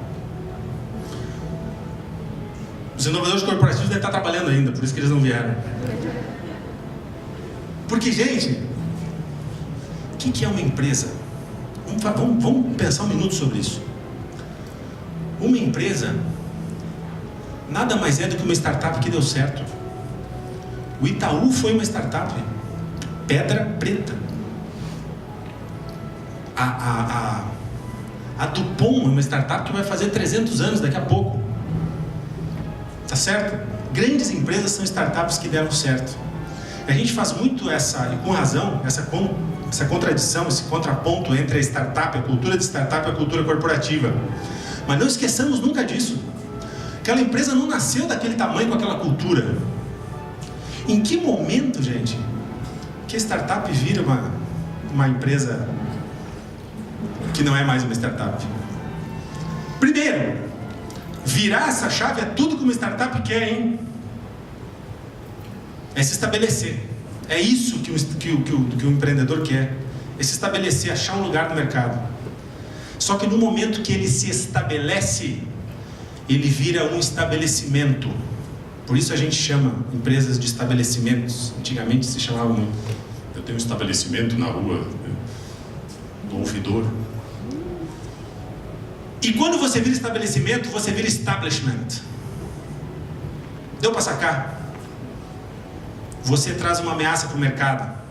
Os inovadores corporativos devem estar trabalhando ainda, por isso que eles não vieram. Porque, gente, o que é uma empresa? Vamos pensar um minuto sobre isso. Uma empresa nada mais é do que uma startup que deu certo. O Itaú foi uma startup, pedra preta. A Dupont é uma startup que vai fazer 300 anos daqui a pouco. Tá certo? Grandes empresas são startups que deram certo. A gente faz muito e com razão, essa contradição, esse contraponto entre a startup, a cultura de startup e a cultura corporativa. Mas não esqueçamos nunca disso. Aquela empresa não nasceu daquele tamanho com aquela cultura. Em que momento, gente, que a startup vira uma empresa que não é mais uma startup? Primeiro, virar essa chave é tudo que uma startup quer, hein? É se estabelecer, É isso que o empreendedor quer. É se estabelecer, achar um lugar no mercado. Só que no momento que ele se estabelece, ele vira um estabelecimento. Por isso a gente chama empresas de estabelecimentos. Antigamente se chamavam, eu tenho um estabelecimento na rua do ouvidor. E quando você vira estabelecimento, você vira establishment. Deu para sacar? Você traz uma ameaça para o mercado.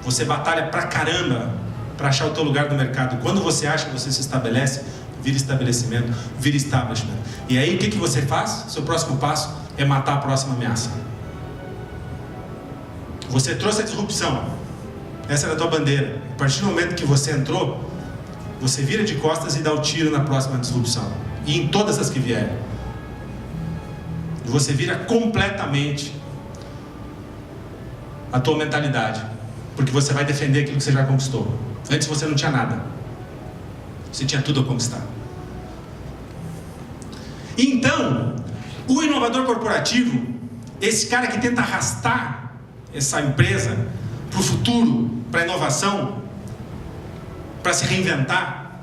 Você batalha pra caramba para achar o teu lugar no mercado. Quando você acha, você se estabelece, vira estabelecimento, vira establishment. E aí o que você faz? Seu próximo passo é matar a próxima ameaça. Você trouxe a disrupção. Essa era a tua bandeira. A partir do momento que você entrou, você vira de costas e dá o tiro na próxima disrupção. E em todas as que vierem. E você vira completamente a tua mentalidade. Porque você vai defender aquilo que você já conquistou. Antes você não tinha nada. Você tinha tudo a conquistar. Então, o inovador corporativo, esse cara que tenta arrastar essa empresa para o futuro, para a inovação, para se reinventar,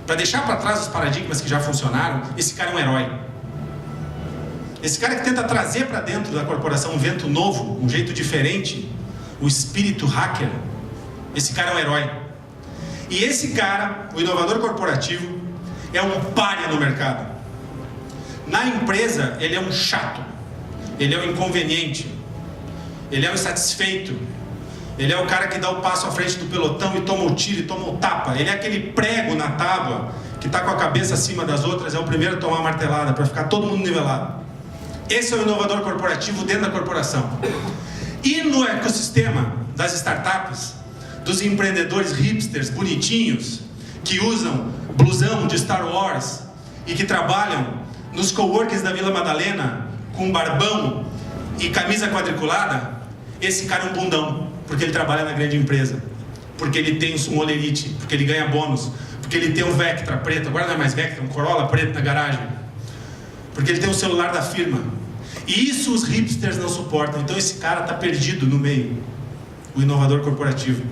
para deixar para trás os paradigmas que já funcionaram, esse cara é um herói. Esse cara que tenta trazer para dentro da corporação um vento novo, um jeito diferente, o espírito hacker, esse cara é um herói. E esse cara, o inovador corporativo, é um pária no mercado. Na empresa, ele é um chato, ele é um inconveniente, ele é um insatisfeito, ele é o cara que dá o passo à frente do pelotão e toma o tiro e toma o tapa. Ele é aquele prego na tábua que está com a cabeça acima das outras, é o primeiro a tomar uma martelada para ficar todo mundo nivelado. Esse é o inovador corporativo dentro da corporação. E no ecossistema das startups, dos empreendedores hipsters bonitinhos, que usam blusão de Star Wars e que trabalham nos coworkings da Vila Madalena com barbão e camisa quadriculada, esse cara é um bundão, porque ele trabalha na grande empresa, porque ele tem um olerite, porque ele ganha bônus, porque ele tem um Vectra preto, agora não é mais Vectra, um Corolla preto na garagem, porque ele tem um celular da firma. E isso os hipsters não suportam. Então esse cara está perdido no meio. O inovador corporativo,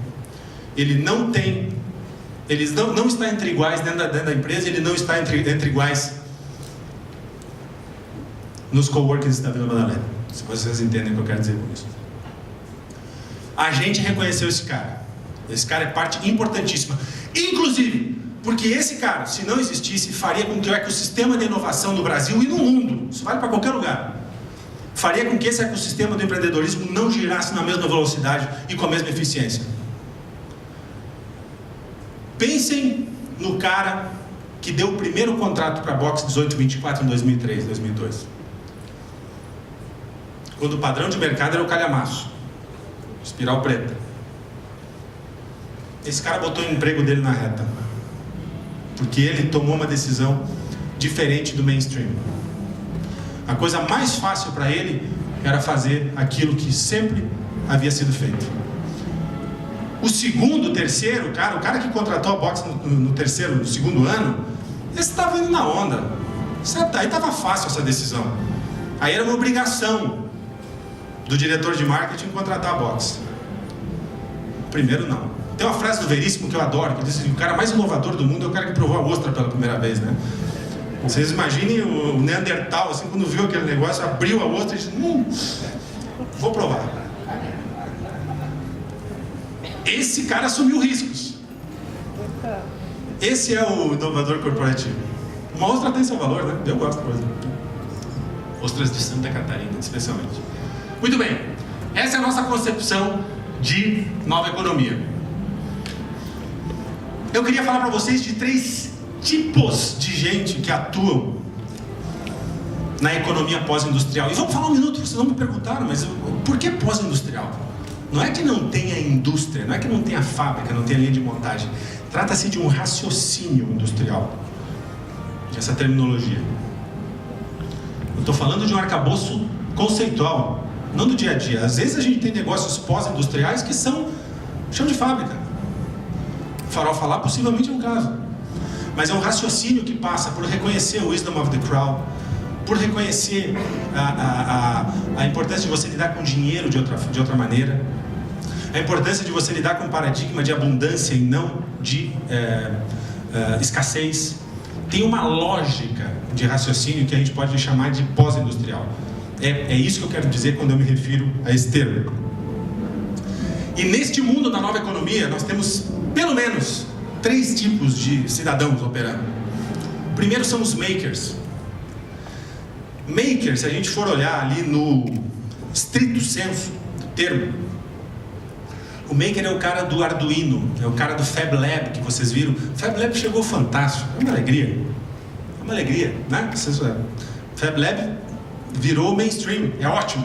ele não está entre iguais dentro da empresa, ele não está entre iguais nos coworkings da Vila Madalena. Se vocês entendem o que eu quero dizer com isso. A gente reconheceu esse cara. Esse cara é parte importantíssima. Inclusive, porque esse cara, se não existisse, faria com que o ecossistema de inovação no Brasil e no mundo, isso vale para qualquer lugar, faria com que esse ecossistema do empreendedorismo não girasse na mesma velocidade e com a mesma eficiência. Pensem no cara que deu o primeiro contrato para a Box 1824 em 2003, 2002. Quando o padrão de mercado era o calhamaço, espiral preta. Esse cara botou o emprego dele na reta, porque ele tomou uma decisão diferente do mainstream. A coisa mais fácil para ele era fazer aquilo que sempre havia sido feito. O segundo, terceiro, cara, o cara que contratou a Box no segundo ano, esse estava indo na onda. Aí estava fácil essa decisão. Aí era uma obrigação do diretor de marketing contratar a Box. Primeiro não. Tem uma frase do Veríssimo que eu adoro, que diz que o cara mais inovador do mundo é o cara que provou a ostra pela primeira vez, né? Vocês imaginem o Neandertal, assim, quando viu aquele negócio, abriu a ostra e disse, vou provar. Esse cara assumiu riscos. Esse é o inovador corporativo. Uma ostra tem seu valor, né? Eu gosto, por exemplo. Ostras de Santa Catarina, especialmente. Muito bem. Essa é a nossa concepção de nova economia. Eu queria falar para vocês de 3 tipos de gente que atuam na economia pós-industrial. E vamos falar um minuto, vocês vão me perguntar, mas por que pós-industrial? Não é que não tenha indústria, não é que não tenha fábrica, não tenha linha de montagem. Trata-se de um raciocínio industrial, essa terminologia. Eu estou falando de um arcabouço conceitual, não do dia a dia. Às vezes a gente tem negócios pós-industriais que são chão de fábrica. Farofa lá possivelmente é um caso. Mas é um raciocínio que passa por reconhecer o wisdom of the crowd, por reconhecer a importância de você lidar com dinheiro de outra maneira, a importância de você lidar com um paradigma de abundância e não de escassez. Tem uma lógica de raciocínio que a gente pode chamar de pós-industrial. É isso que eu quero dizer quando eu me refiro a esse termo. E neste mundo da nova economia, nós temos pelo menos 3 tipos de cidadãos operando. O primeiro são os makers. Makers, se a gente for olhar ali no estrito senso do termo, o maker é o cara do Arduino, é o cara do Fab Lab que vocês viram. O Fab Lab chegou fantástico, é uma alegria, né? Fab Lab virou mainstream, é ótimo.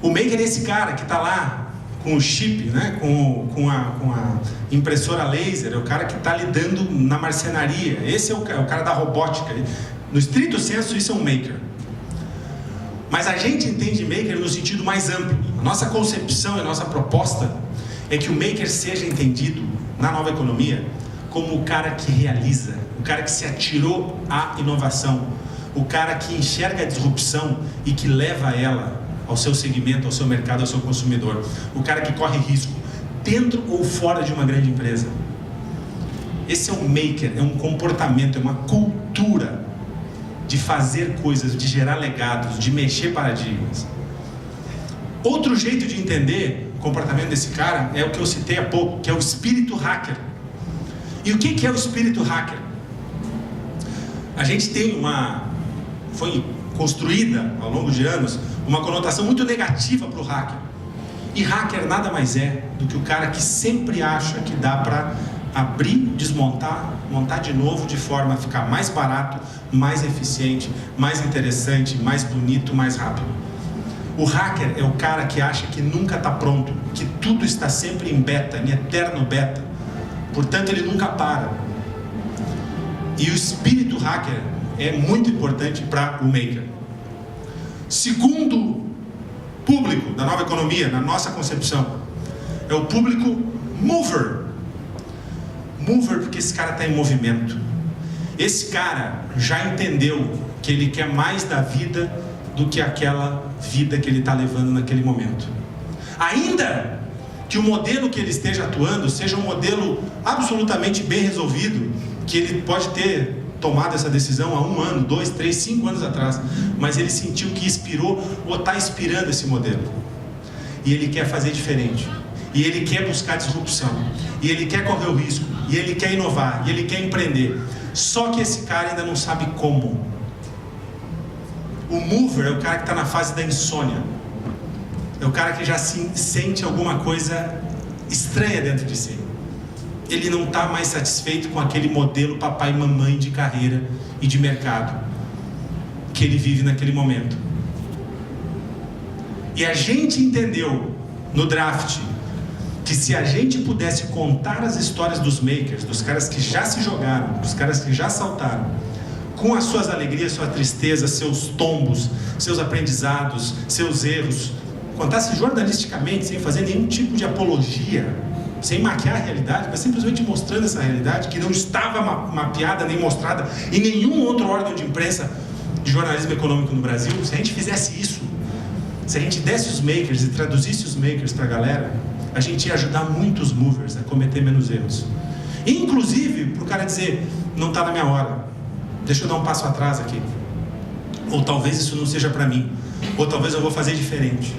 O maker é esse cara que está lá com o chip, né? com a impressora laser, é o cara que está lidando na marcenaria. Esse é o cara da robótica. No estrito senso, isso é um maker. Mas a gente entende maker no sentido mais amplo. A nossa concepção e a nossa proposta é que o maker seja entendido na nova economia como o cara que realiza, o cara que se atirou à inovação, o cara que enxerga a disrupção e que leva ela ao seu segmento, ao seu mercado, ao seu consumidor. O cara que corre risco, dentro ou fora de uma grande empresa. Esse é um maker, é um comportamento, é uma cultura de fazer coisas, de gerar legados, de mexer paradigmas. Outro jeito de entender o comportamento desse cara é o que eu citei há pouco, que é o espírito hacker. E o que é o espírito hacker? A gente tem foi construída ao longo de anos uma conotação muito negativa para o hacker. E hacker nada mais é do que o cara que sempre acha que dá para abrir, desmontar, montar de novo de forma a ficar mais barato, mais eficiente, mais interessante, mais bonito, mais rápido. O hacker é o cara que acha que nunca está pronto, que tudo está sempre em beta, em eterno beta. Portanto, ele nunca para. E o espírito hacker é muito importante para o maker. Segundo público da nova economia, na nossa concepção, é o público mover. Mover porque esse cara está em movimento. Esse cara já entendeu que ele quer mais da vida do que aquela vida que ele está levando naquele momento. Ainda que o modelo que ele esteja atuando seja um modelo absolutamente bem resolvido, que ele pode ter tomado essa decisão há 1 ano, 2, 3, 5 anos atrás, mas ele sentiu que inspirou ou está inspirando esse modelo. E ele quer fazer diferente. E ele quer buscar disrupção. E ele quer correr o risco. E ele quer inovar. E ele quer empreender. Só que esse cara ainda não sabe como. O mover é o cara que está na fase da insônia. É o cara que já sente alguma coisa estranha dentro de si. Ele não está mais satisfeito com aquele modelo papai e mamãe de carreira e de mercado que ele vive naquele momento. E a gente entendeu no draft que se a gente pudesse contar as histórias dos makers, dos caras que já se jogaram, dos caras que já saltaram, com as suas alegrias, sua tristeza, seus tombos, seus aprendizados, seus erros, contasse jornalisticamente, sem fazer nenhum tipo de apologia, sem maquiar a realidade, mas simplesmente mostrando essa realidade que não estava mapeada nem mostrada em nenhum outro órgão de imprensa de jornalismo econômico no Brasil. Se a gente fizesse isso, se a gente desse os makers e traduzisse os makers para a galera, a gente ia ajudar muito os movers a cometer menos erros. Inclusive, para o cara dizer, não está na minha hora, deixa eu dar um passo atrás aqui. Ou talvez isso não seja para mim. Ou talvez eu vou fazer diferente.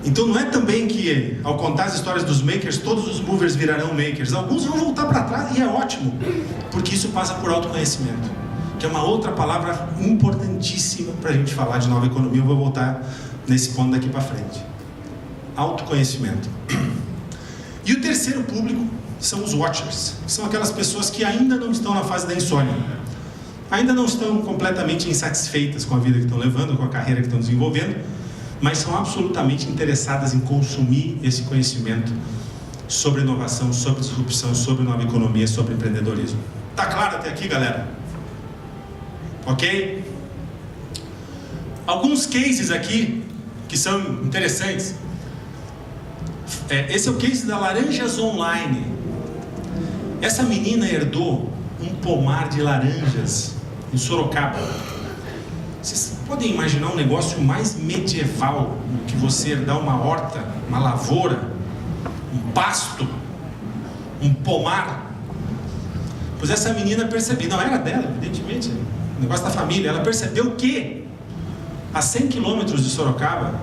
Então não é também que, ao contar as histórias dos makers, todos os movers virarão makers. Alguns vão voltar para trás e é ótimo, porque isso passa por autoconhecimento, que é uma outra palavra importantíssima para a gente falar de nova economia. Eu vou voltar nesse ponto daqui para frente. Autoconhecimento. E o terceiro público são os watchers, que são aquelas pessoas que ainda não estão na fase da insônia, ainda não estão completamente insatisfeitas com a vida que estão levando, com a carreira que estão desenvolvendo, mas são absolutamente interessadas em consumir esse conhecimento sobre inovação, sobre disrupção, sobre nova economia, sobre empreendedorismo. Tá claro até aqui, galera? Ok? Alguns cases aqui que são interessantes. Esse é o case da Laranjas Online. Essa menina herdou um pomar de laranjas em Sorocaba. Vocês podem imaginar um negócio mais medieval do que você herdar uma horta, uma lavoura, um pasto, um pomar? Pois essa menina percebeu, não era dela, evidentemente, o negócio da família, ela percebeu que a 100 quilômetros de Sorocaba,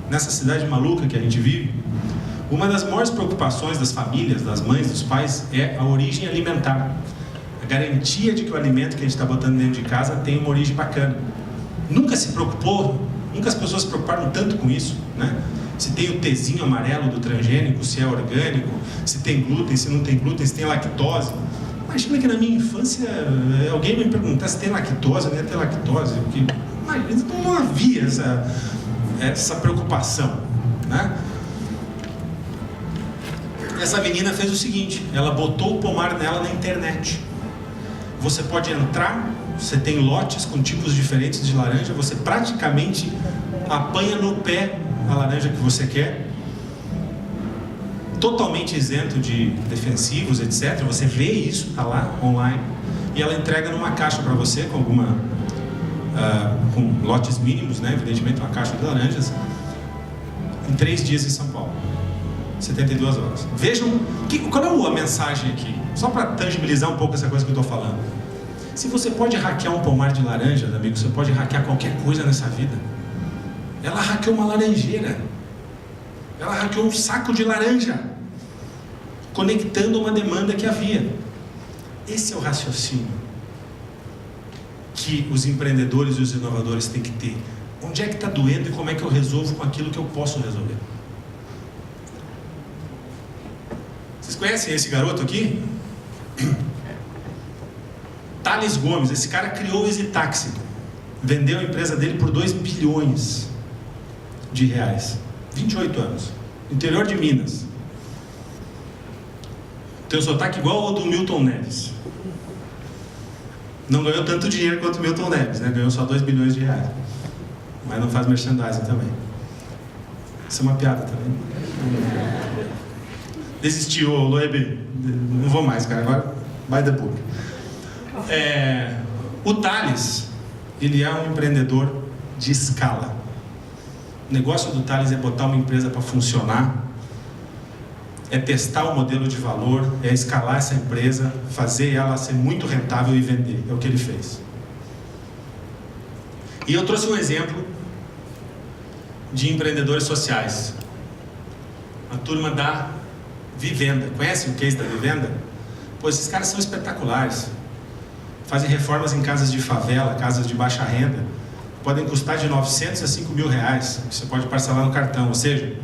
nessa cidade maluca que a gente vive, uma das maiores preocupações das famílias, das mães, dos pais, é a origem alimentar. A garantia de que o alimento que a gente está botando dentro de casa tem uma origem bacana. Nunca se preocupou, nunca as pessoas se preocuparam tanto com isso, né? Se tem o Tzinho amarelo do transgênico, se é orgânico, se tem glúten, se não tem glúten, se tem lactose. Imagina que na minha infância alguém me perguntasse se tem lactose, eu não ia ter lactose, porque não havia essa preocupação, né? Essa menina fez o seguinte, ela botou o pomar nela na internet. Você pode entrar, você tem lotes com tipos diferentes de laranja, você praticamente apanha no pé a laranja que você quer, totalmente isento de defensivos, etc. Você vê isso, está lá online, e ela entrega numa caixa para você com com lotes mínimos, né? Evidentemente uma caixa de laranjas, em 3 dias em São Paulo, 72 horas. Vejam, qual é a mensagem aqui? Só para tangibilizar um pouco essa coisa que eu estou falando. Se você pode hackear um pomar de laranja, amigo, você pode hackear qualquer coisa nessa vida. Ela hackeou uma laranjeira. Ela hackeou um saco de laranja, conectando uma demanda que havia. Esse é o raciocínio que os empreendedores e os inovadores têm que ter. Onde é que está doendo e como é que eu resolvo com aquilo que eu posso resolver? Vocês conhecem esse garoto aqui? Thales Gomes. Esse cara criou o EasyTaxi. Vendeu a empresa dele por 2 bilhões de reais. 28 anos. Interior de Minas. Tem um sotaque igual ao do Milton Neves. Não ganhou tanto dinheiro quanto o Milton Neves, né? Ganhou só 2 bilhões de reais. Mas não faz merchandising também. Isso é uma piada também. Desistiu, Loeb. Não vou mais, cara. Agora, by the book. O Thales, ele é um empreendedor de escala. O negócio do Thales é botar uma empresa para funcionar, é testar o modelo de valor, é escalar essa empresa, fazer ela ser muito rentável e vender. É o que ele fez. E eu trouxe um exemplo de empreendedores sociais. A turma da Vivenda. Conhece o case da Vivenda? Pô, esses caras são espetaculares. Fazem reformas em casas de favela, casas de baixa renda. Podem custar de 900 a 5 mil reais, que você pode parcelar no cartão. Ou seja,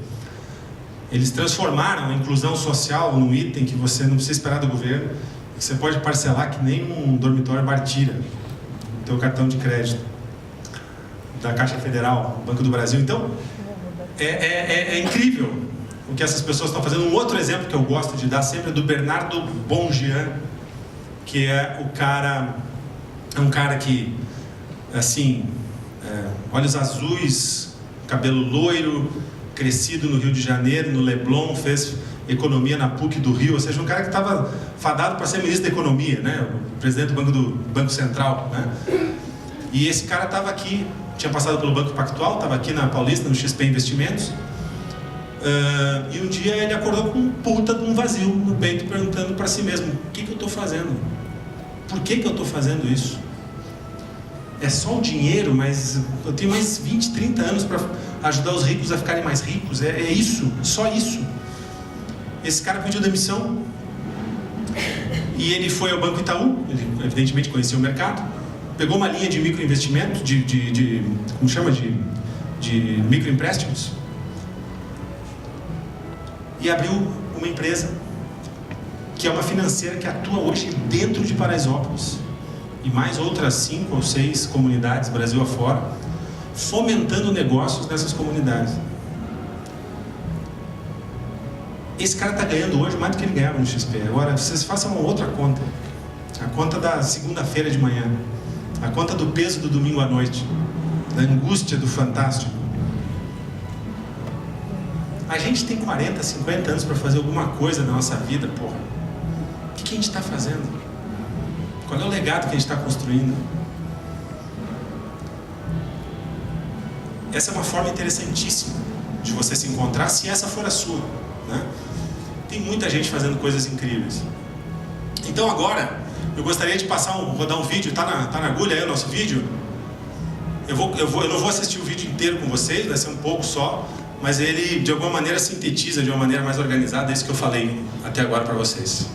eles transformaram a inclusão social num item que você não precisa esperar do governo, que você pode parcelar que nem um dormitório Bartira, no teu cartão de crédito da Caixa Federal, Banco do Brasil. Então, é incrível o que essas pessoas estão fazendo. Um outro exemplo que eu gosto de dar sempre é do Bernardo Bonjean, que é um cara que, assim, olhos azuis, cabelo loiro, crescido no Rio de Janeiro, no Leblon, fez economia na PUC do Rio, ou seja, um cara que estava fadado para ser ministro da Economia, né? O presidente do Banco Central, né? E esse cara estava aqui, tinha passado pelo Banco Pactual, estava aqui na Paulista, no XP Investimentos, e um dia ele acordou com um puta de um vazio no peito, perguntando para si mesmo: o que eu estou fazendo? Por que eu estou fazendo isso? É só o dinheiro, mas eu tenho mais 20, 30 anos para ajudar os ricos a ficarem mais ricos. É isso, só isso. Esse cara pediu demissão e ele foi ao Banco Itaú. Ele evidentemente conhecia o mercado, pegou uma linha de microinvestimento, como chama? De microempréstimos, e abriu uma empresa que é uma financeira que atua hoje dentro de Paraisópolis e mais outras 5 ou 6 comunidades Brasil afora, fomentando negócios nessas comunidades. Esse cara está ganhando hoje mais do que ele ganhava no XP. Agora, vocês façam uma outra conta. A conta da segunda-feira de manhã. A conta do peso do domingo à noite. Da angústia do fantástico. A gente tem 40, 50 anos para fazer alguma coisa na nossa vida, porra. O que a gente está fazendo? Qual é o legado que a gente está construindo? essa é uma forma interessantíssima de você se encontrar, se essa for a sua, né? Tem muita gente fazendo coisas incríveis. Então agora, eu gostaria de rodar um vídeo, tá na agulha aí o nosso vídeo? Eu não vou assistir o vídeo inteiro com vocês, vai ser um pouco só, mas ele de alguma maneira sintetiza de uma maneira mais organizada isso que eu falei até agora para vocês.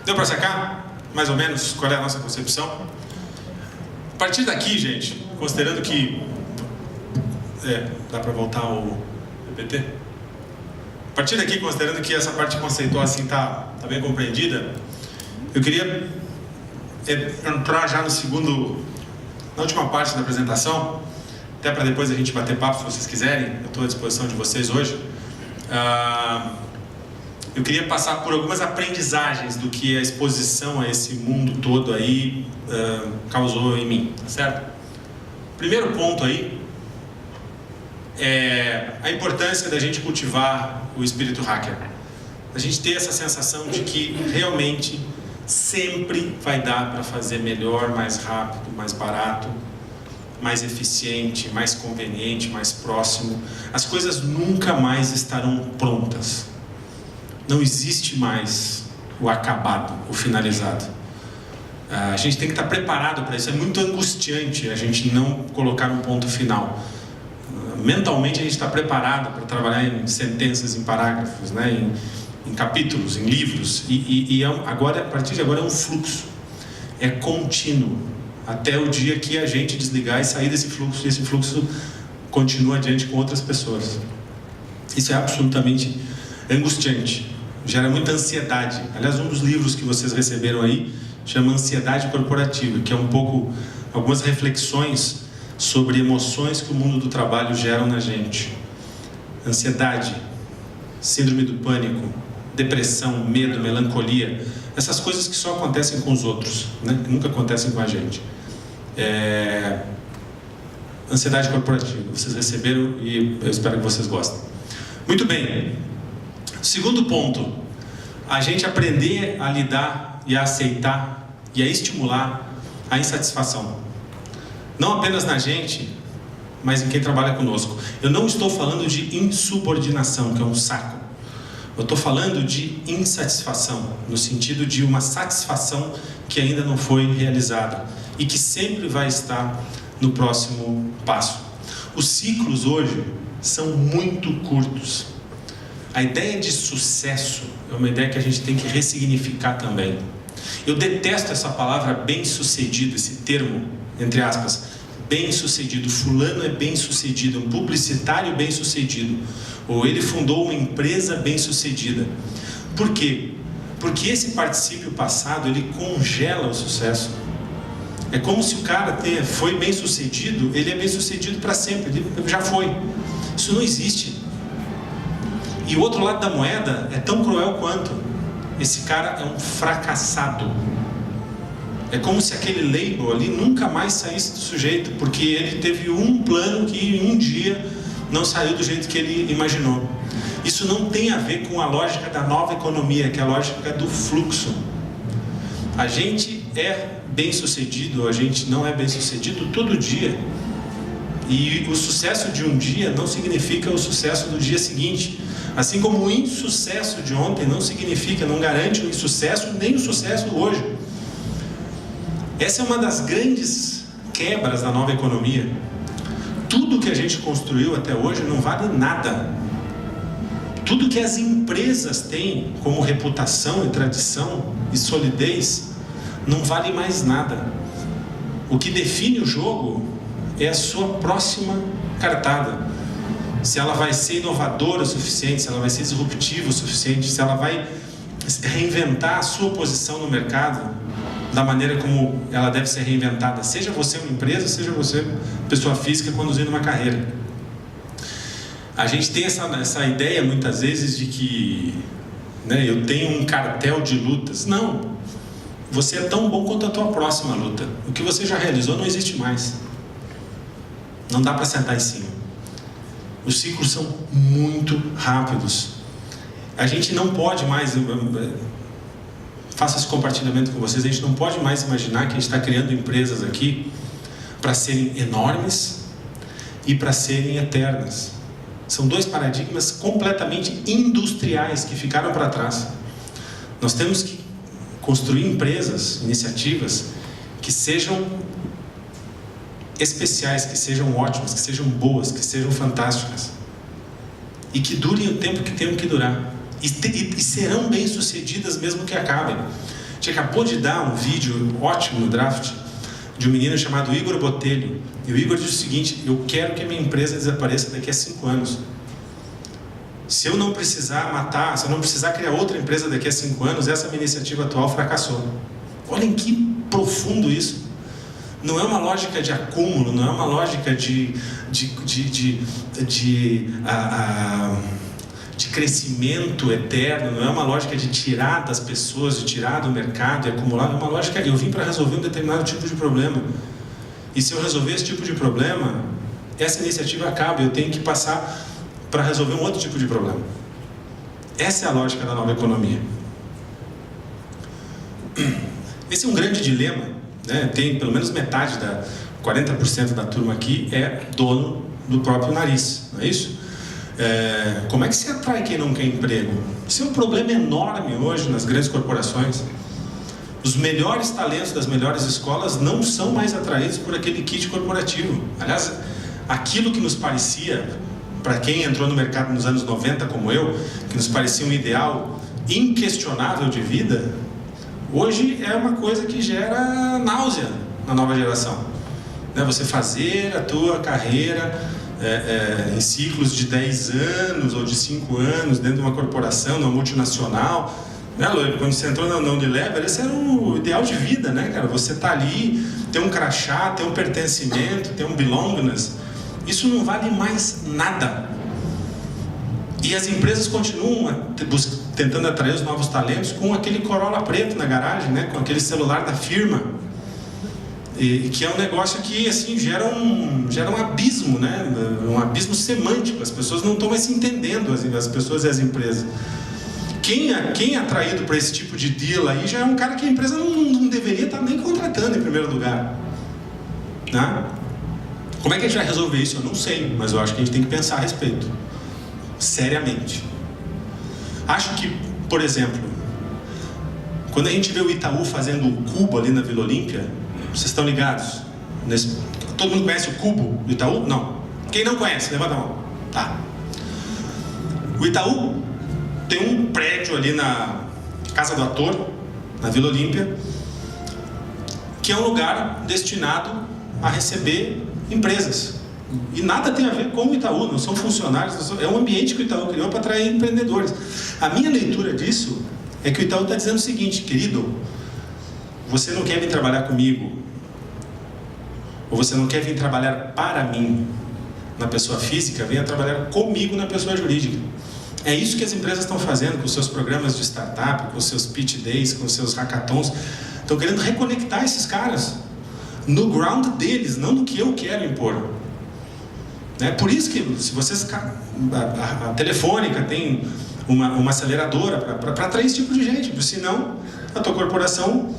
Deu para sacar, mais ou menos, qual é a nossa concepção? A partir daqui, gente, considerando que... dá para voltar o PPT? A partir daqui, considerando que essa parte conceitual assim tá bem compreendida, eu queria entrar já na última parte da apresentação, até para depois a gente bater papo, se vocês quiserem, eu estou à disposição de vocês hoje. Eu queria passar por algumas aprendizagens do que a exposição a esse mundo todo aí causou em mim, tá certo? A Primeiro ponto aí é a importância da gente cultivar o espírito hacker. A gente ter essa sensação de que realmente sempre vai dar para fazer melhor, mais rápido, mais barato, mais eficiente, mais conveniente, mais próximo. As coisas nunca mais estarão prontas. Não existe mais o acabado, o finalizado. A gente tem que estar preparado para isso. É muito angustiante a gente não colocar um ponto final. Mentalmente a gente está preparado para trabalhar em sentenças, em parágrafos, né? em capítulos, em livros. Agora, a partir de agora é um fluxo. É contínuo. Até o dia que a gente desligar e sair desse fluxo. E esse fluxo continua adiante com outras pessoas. Isso é absolutamente angustiante. Gera muita ansiedade. Aliás, um dos livros que vocês receberam aí chama Ansiedade Corporativa, que é um pouco algumas reflexões sobre emoções que o mundo do trabalho geram na gente. Ansiedade, síndrome do pânico, depressão, medo, melancolia, essas coisas que só acontecem com os outros, né? Que nunca acontecem com a gente. Ansiedade corporativa, vocês receberam e eu espero que vocês gostem. Muito bem. Segundo ponto, a gente aprender a lidar e a aceitar e a estimular a insatisfação. Não apenas na gente, mas em quem trabalha conosco. Eu não estou falando de insubordinação, que é um saco. Eu estou falando de insatisfação, no sentido de uma satisfação que ainda não foi realizada e que sempre vai estar no próximo passo. Os ciclos hoje são muito curtos. A ideia de sucesso é uma ideia que a gente tem que ressignificar também. Eu detesto essa palavra bem-sucedido, esse termo, entre aspas, bem-sucedido. Fulano é bem-sucedido, um publicitário bem-sucedido. Ou ele fundou uma empresa bem-sucedida. Por quê? Porque esse particípio passado, ele congela o sucesso. É como se o cara foi bem-sucedido, ele é bem-sucedido para sempre, ele já foi. Isso não existe. E o outro lado da moeda é tão cruel quanto. Esse cara é um fracassado. É como se aquele label ali nunca mais saísse do sujeito, porque ele teve um plano que um dia não saiu do jeito que ele imaginou. Isso não tem a ver com a lógica da nova economia, que é a lógica do fluxo. A gente é bem-sucedido, a gente não é bem-sucedido todo dia. E o sucesso de um dia não significa o sucesso do dia seguinte. Assim como o insucesso de ontem não significa, não garante o insucesso nem o sucesso do hoje. Essa é uma das grandes quebras da nova economia. Tudo que a gente construiu até hoje não vale nada. Tudo que as empresas têm como reputação e tradição e solidez não vale mais nada. O que define o jogo é a sua próxima cartada. Se ela vai ser inovadora o suficiente, se ela vai ser disruptiva o suficiente, se ela vai reinventar a sua posição no mercado da maneira como ela deve ser reinventada. Seja você uma empresa, seja você pessoa física conduzindo uma carreira. A gente tem essa ideia muitas vezes de que, né, eu tenho um cartel de lutas. Não. Você é tão bom quanto a tua próxima luta. O que você já realizou não existe mais. Não dá para sentar em cima. Os ciclos são muito rápidos. A gente não pode mais, faço esse compartilhamento com vocês, a gente não pode mais imaginar que a gente está criando empresas aqui para serem enormes e para serem eternas. São dois paradigmas completamente industriais que ficaram para trás. Nós temos que construir empresas, iniciativas que sejam especiais, que sejam ótimas, que sejam boas, que sejam fantásticas e que durem o tempo que tenham que durar e serão bem sucedidas mesmo que acabem. A gente acabou de dar um vídeo ótimo no Draft de um menino chamado Igor Botelho, e o Igor diz o seguinte: eu quero que a minha empresa desapareça daqui a 5 anos. Se eu não precisar matar, se eu não precisar criar outra empresa daqui a 5 anos, essa minha iniciativa atual fracassou. Olhem que profundo isso. Não é uma lógica de acúmulo, não é uma lógica de crescimento eterno, não é uma lógica de tirar das pessoas, de tirar do mercado e acumular, é uma lógica, eu vim para resolver um determinado tipo de problema. E se eu resolver esse tipo de problema, essa iniciativa acaba e eu tenho que passar para resolver um outro tipo de problema. Essa é a lógica da nova economia. Esse é um grande dilema, né? Tem pelo menos metade 40% da turma aqui é dono do próprio nariz, não é isso? Como é que se atrai quem não quer emprego? Isso é um problema enorme hoje nas grandes corporações. Os melhores talentos das melhores escolas não são mais atraídos por aquele kit corporativo. Aliás, aquilo que nos parecia, para quem entrou no mercado nos anos 90 como eu, que nos parecia um ideal inquestionável de vida, hoje é uma coisa que gera náusea na nova geração. Você fazer a tua carreira em ciclos de 10 anos ou de 5 anos dentro de uma corporação, numa multinacional, né, Loiro? Quando você entrou na Unilever, esse era o ideal de vida, né, cara? Você tá ali, tem um crachá, tem um pertencimento, tem um belongingness. Isso não vale mais nada. E as empresas continuam tentando atrair os novos talentos com aquele Corolla preto na garagem, né, com aquele celular da firma. E que é um negócio que assim gera um abismo, né? Um abismo semântico. As pessoas não estão mais se entendendo, as pessoas e as empresas. Quem é atraído para esse tipo de deal aí já é um cara que a empresa não deveria estar nem contratando em primeiro lugar, né? Como é que a gente vai resolver isso? Eu não sei, mas eu acho que a gente tem que pensar a respeito, seriamente. Acho que, por exemplo, quando a gente vê o Itaú fazendo o cubo ali na Vila Olímpia, vocês estão ligados? Todo mundo conhece o cubo do Itaú? Não. Quem não conhece, levanta a mão. Tá. O Itaú tem um prédio ali na Casa do Ator, na Vila Olímpia, que é um lugar destinado a receber empresas. E nada tem a ver com o Itaú, não são funcionários, é um ambiente que o Itaú criou para atrair empreendedores. A minha leitura disso é que o Itaú está dizendo o seguinte: querido, você não quer vir trabalhar comigo, ou você não quer vir trabalhar para mim na pessoa física, venha trabalhar comigo na pessoa jurídica. É isso que as empresas estão fazendo com os seus programas de startup, com os seus pitch days, com os seus hackathons. Estão querendo reconectar esses caras no ground deles, não no que eu quero impor. Por isso que, se vocês, a Telefônica tem uma aceleradora para atrair esse tipo de gente, porque senão a tua corporação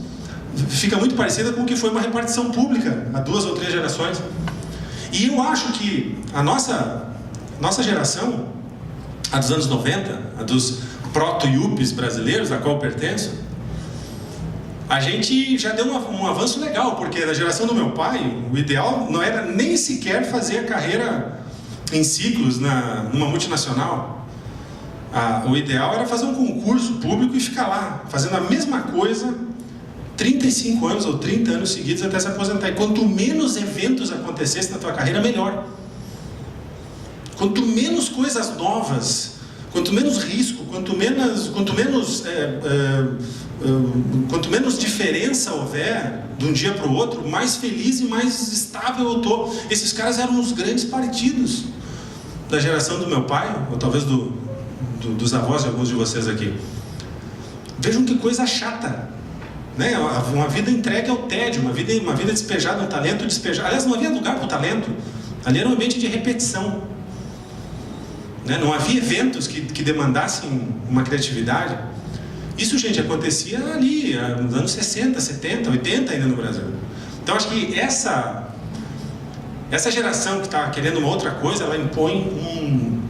fica muito parecida com o que foi uma repartição pública há 2 ou 3 gerações. E eu acho que a nossa geração, a dos anos 90, a dos proto-yuppies brasileiros, a qual eu pertenço, a gente já deu um avanço legal, porque na geração do meu pai, o ideal não era nem sequer fazer a carreira em ciclos numa multinacional. O ideal era fazer um concurso público e ficar lá, fazendo a mesma coisa 35 anos ou 30 anos seguidos até se aposentar. E quanto menos eventos acontecessem na tua carreira, melhor. Quanto menos coisas novas, quanto menos risco, quanto menos diferença houver de um dia para o outro, mais feliz e mais estável eu estou. Esses caras eram os grandes partidos da geração do meu pai, ou talvez dos avós de alguns de vocês aqui. Vejam que coisa chata, né? Uma vida entregue ao tédio, uma vida despejada no talento, aliás, não havia lugar para o talento. Ali era um ambiente de repetição, né? Não havia eventos que demandassem uma criatividade. Isso, gente, acontecia ali nos anos 60, 70, 80 ainda no Brasil. Então acho que essa geração que está querendo uma outra coisa, ela impõe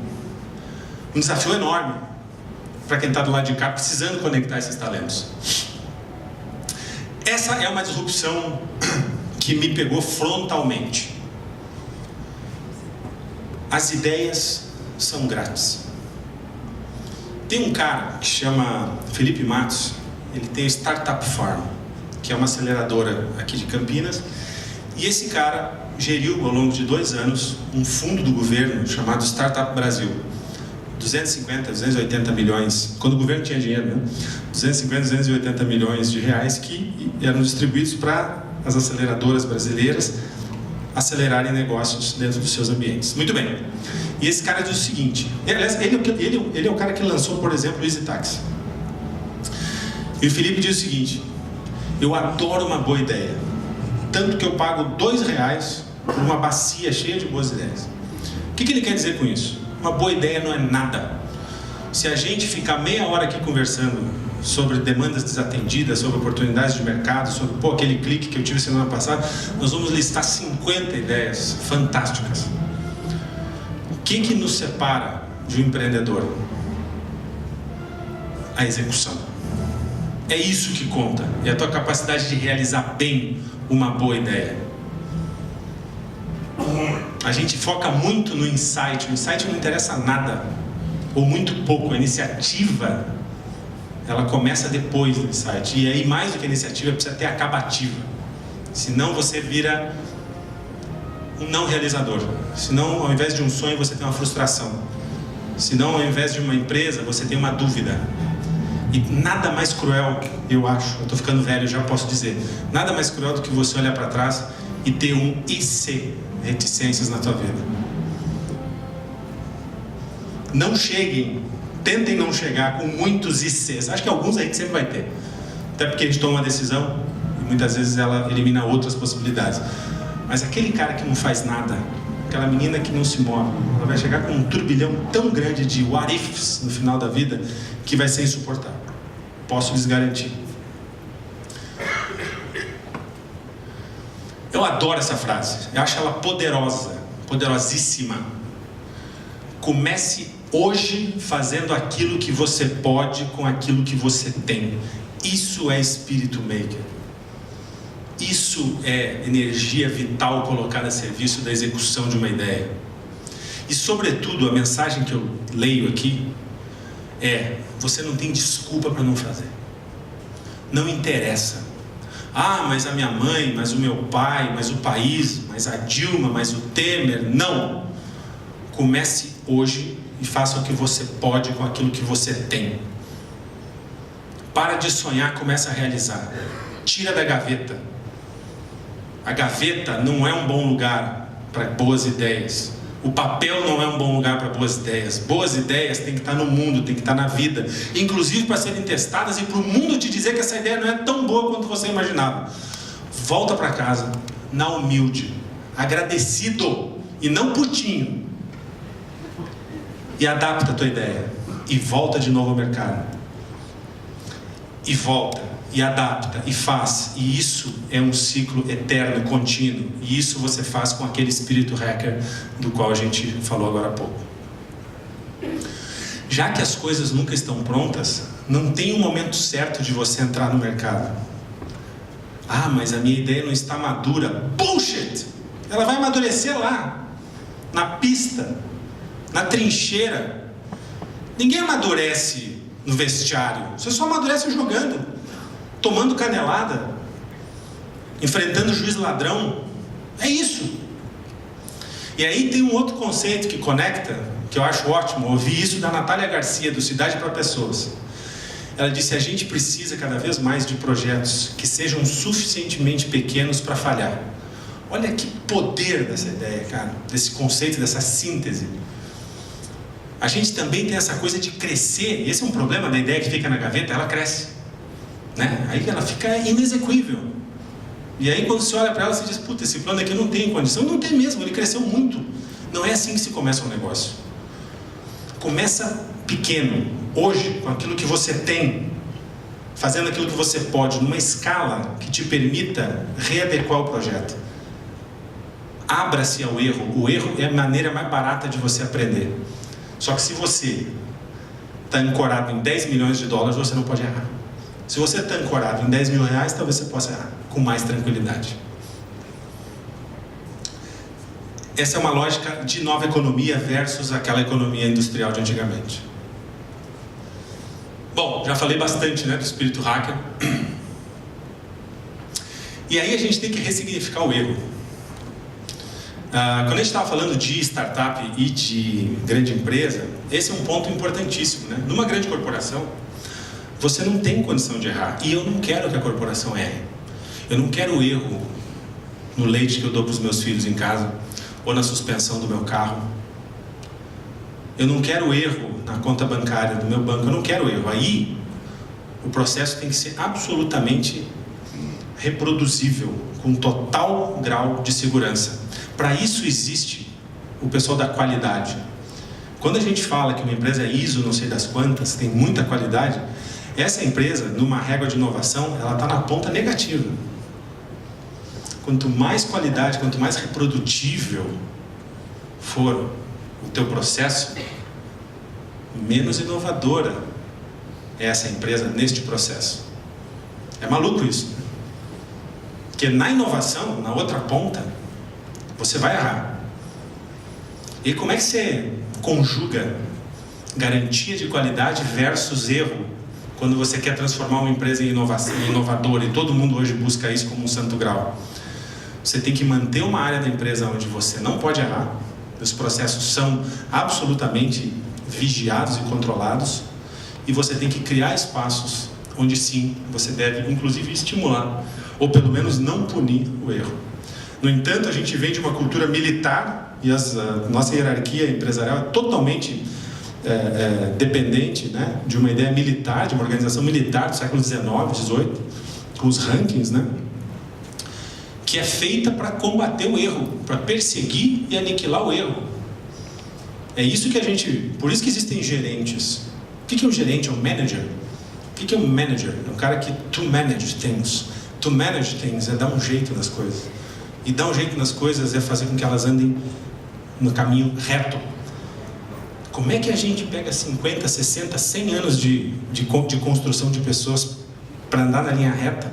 um desafio enorme para quem está do lado de cá precisando conectar esses talentos. Essa é uma disrupção que me pegou frontalmente. As ideias são grátis. Tem um cara que chama Felipe Matos, ele tem o Startup Farm, que é uma aceleradora aqui de Campinas, e esse cara geriu ao longo de 2 anos um fundo do governo chamado Startup Brasil. 250, 280 milhões, quando o governo tinha dinheiro, né? 250, 280 milhões de reais que eram distribuídos para as aceleradoras brasileiras acelerarem negócios dentro dos seus ambientes. Muito bem. E esse cara diz o seguinte, aliás, ele é o cara que lançou, por exemplo, o Easy Taxi. E o Felipe diz o seguinte: eu adoro uma boa ideia, tanto que eu pago R$2 por uma bacia cheia de boas ideias. O que ele quer dizer com isso? Uma boa ideia não é nada. Se a gente ficar meia hora aqui conversando sobre demandas desatendidas, sobre oportunidades de mercado, sobre aquele clique que eu tive semana passada, nós vamos listar 50 ideias fantásticas. O que nos separa de um empreendedor? A execução. É isso que conta. É a tua capacidade de realizar bem uma boa ideia. A gente foca muito no insight. O insight não interessa nada, ou muito pouco. A iniciativa, ela começa depois do insight. E aí, mais do que a iniciativa, precisa ter a acabativa. Senão você vira um não realizador. Senão, ao invés de um sonho, você tem uma frustração. Senão, ao invés de uma empresa, você tem uma dúvida. E nada mais cruel, eu acho, eu estou ficando velho, já posso dizer, nada mais cruel do que você olhar para trás e ter um IC, reticências na tua vida. Não cheguem, tentem não chegar com muitos ICs. Acho que alguns aí que sempre vai ter. Até porque a gente toma uma decisão e muitas vezes ela elimina outras possibilidades. Mas aquele cara que não faz nada, aquela menina que não se move, ela vai chegar com um turbilhão tão grande de what ifs no final da vida que vai ser insuportável. Posso lhes garantir. Eu adoro essa frase. Eu acho ela poderosa, poderosíssima. Comece hoje fazendo aquilo que você pode com aquilo que você tem. Isso é espírito maker. Isso é energia vital colocada a serviço da execução de uma ideia. E sobretudo, a mensagem que eu leio aqui é: você não tem desculpa para não fazer. Não interessa. Ah, mas a minha mãe, mas o meu pai, mas o país, mas a Dilma, mas o Temer. Não. Comece hoje e faça o que você pode com aquilo que você tem. Para de sonhar, começa a realizar. Tira da gaveta. A gaveta não é um bom lugar para boas ideias. O papel não é um bom lugar para boas ideias. Boas ideias têm que estar no mundo, têm que estar na vida, inclusive para serem testadas e para o mundo te dizer que essa ideia não é tão boa quanto você imaginava. Volta para casa, na humilde, agradecido e não putinho, e adapta a tua ideia e volta de novo ao mercado. E volta, e adapta, e faz. E isso é um ciclo eterno, contínuo. E isso você faz com aquele espírito hacker do qual a gente falou agora há pouco. Já que as coisas nunca estão prontas, não tem um momento certo de você entrar no mercado. Ah, mas a minha ideia não está madura. Bullshit! Ela vai amadurecer lá, na pista, na trincheira. Ninguém amadurece no vestiário. Você só amadurece jogando, tomando canelada, enfrentando o juiz ladrão. É isso. E aí tem um outro conceito que conecta, que eu acho ótimo. Eu ouvi isso da Natália Garcia, do Cidade para Pessoas. Ela disse: a gente precisa cada vez mais de projetos que sejam suficientemente pequenos para falhar. Olha que poder dessa ideia, cara, desse conceito, dessa síntese. A gente também tem essa coisa de crescer. Esse é um problema da ideia que fica na gaveta. Ela cresce, né? Aí ela fica inexequível. E aí quando você olha para ela, você diz: puta, esse plano aqui não tem condição. Não tem mesmo, ele cresceu muito. Não é assim que se começa um negócio. Começa pequeno, hoje, com aquilo que você tem, fazendo aquilo que você pode, numa escala que te permita readequar o projeto. Abra-se ao erro. O erro é a maneira mais barata de você aprender. Só que se você está ancorado em 10 milhões de dólares, você não pode errar. Se você está ancorado em 10 mil reais, talvez você possa errar com mais tranquilidade. Essa é uma lógica de nova economia versus aquela economia industrial de antigamente. Bom, já falei bastante, né, do espírito hacker. E aí a gente tem que ressignificar o erro. Quando a gente estava falando de startup e de grande empresa, esse é um ponto importantíssimo, né? Numa grande corporação, você não tem condição de errar. E eu não quero que a corporação erre. Eu não quero erro no leite que eu dou para os meus filhos em casa, ou na suspensão do meu carro. Eu não quero erro na conta bancária do meu banco. Eu não quero erro. Aí, o processo tem que ser absolutamente reproduzível, com total grau de segurança. Para isso existe o pessoal da qualidade. Quando a gente fala que uma empresa é ISO, não sei das quantas, tem muita qualidade, essa empresa, numa régua de inovação, ela está na ponta negativa. Quanto mais qualidade, quanto mais reprodutível for o teu processo, menos inovadora é essa empresa neste processo. É maluco isso. Porque na inovação, na outra ponta, você vai errar. E como é que você conjuga garantia de qualidade versus erro quando você quer transformar uma empresa em inovadora, e todo mundo hoje busca isso como um santo grau? Você tem que manter uma área da empresa onde você não pode errar, os processos são absolutamente vigiados e controlados, e você tem que criar espaços onde sim, você deve inclusive estimular, ou pelo menos não punir o erro. No entanto, a gente vem de uma cultura militar, e a nossa hierarquia empresarial é totalmente dependente, né, de uma ideia militar, de uma organização militar do século XIX, XVIII, com os rankings, né, que é feita para combater o erro, para perseguir e aniquilar o erro. É isso que a gente... Por isso que existem gerentes. O que é um gerente? É um manager. O que é um manager? É um cara que to manage things. To manage things é dar um jeito nas coisas. E dar um jeito nas coisas é fazer com que elas andem no caminho reto. Como é que a gente pega 50, 60, 100 anos de construção de pessoas para andar na linha reta?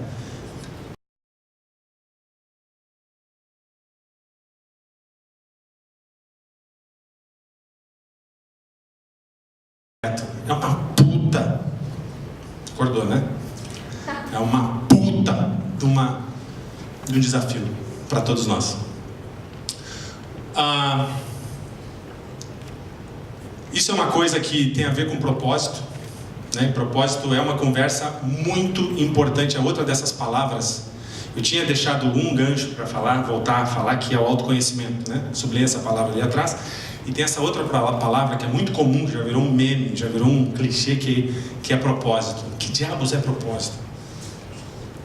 É uma puta. Acordou, né? É uma puta de um desafio para todos nós. Isso é uma coisa que tem a ver com propósito, né? Propósito é uma conversa muito importante. A outra dessas palavras, eu tinha deixado um gancho para falar, voltar a falar, que é o autoconhecimento, né? Sublinhei essa palavra ali atrás. E tem essa outra palavra que é muito comum, já virou um meme, já virou um clichê, que é propósito. Que diabos é propósito?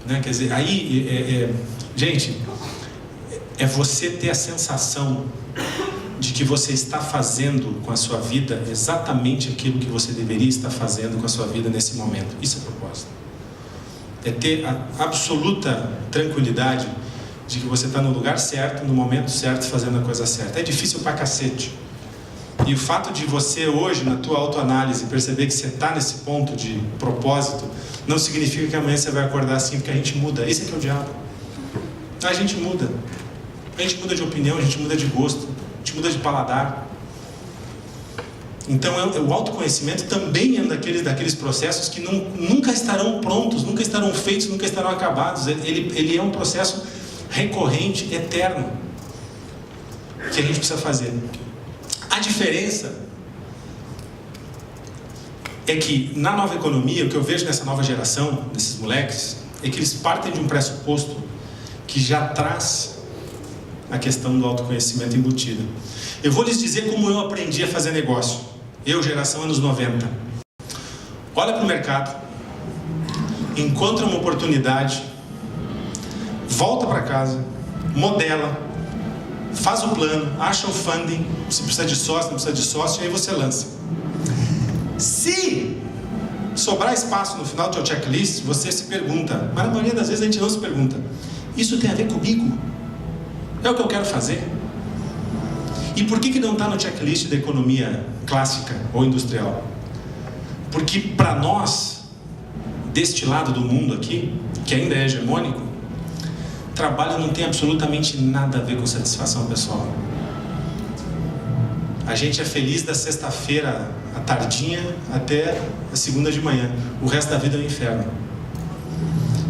Né? Quer dizer, aí, gente, é você ter a sensação de que você está fazendo com a sua vida exatamente aquilo que você deveria estar fazendo com a sua vida nesse momento. Isso é propósito. É ter a absoluta tranquilidade de que você está no lugar certo, no momento certo, fazendo a coisa certa. É difícil pra cacete. E o fato de você hoje, na tua autoanálise, perceber que você está nesse ponto de propósito, não significa que amanhã você vai acordar assim, porque a gente muda. Esse é que é o diabo. A gente muda. A gente muda de opinião, a gente muda de gosto, a gente muda de paladar. Então, o autoconhecimento também é um daqueles processos que nunca estarão prontos, nunca estarão feitos, nunca estarão acabados. Ele é um processo recorrente, eterno, que a gente precisa fazer. A diferença é que na nova economia, o que eu vejo nessa nova geração, desses moleques, é que eles partem de um pressuposto que já traz a questão do autoconhecimento embutido. Eu vou lhes dizer como eu aprendi a fazer negócio. Eu, geração anos 90. Olha para o mercado, encontra uma oportunidade, volta para casa, modela, faz o plano, acha o funding, se precisa de sócio, não precisa de sócio, e aí você lança. Se sobrar espaço no final do teu checklist, você se pergunta, mas na maioria das vezes a gente não se pergunta, isso tem a ver comigo? É o que eu quero fazer? E por que não está no checklist da economia clássica ou industrial? Porque para nós, deste lado do mundo aqui, que ainda é hegemônico, trabalho não tem absolutamente nada a ver com satisfação pessoal. A gente é feliz da sexta-feira à tardinha até a segunda de manhã. O resto da vida é um inferno.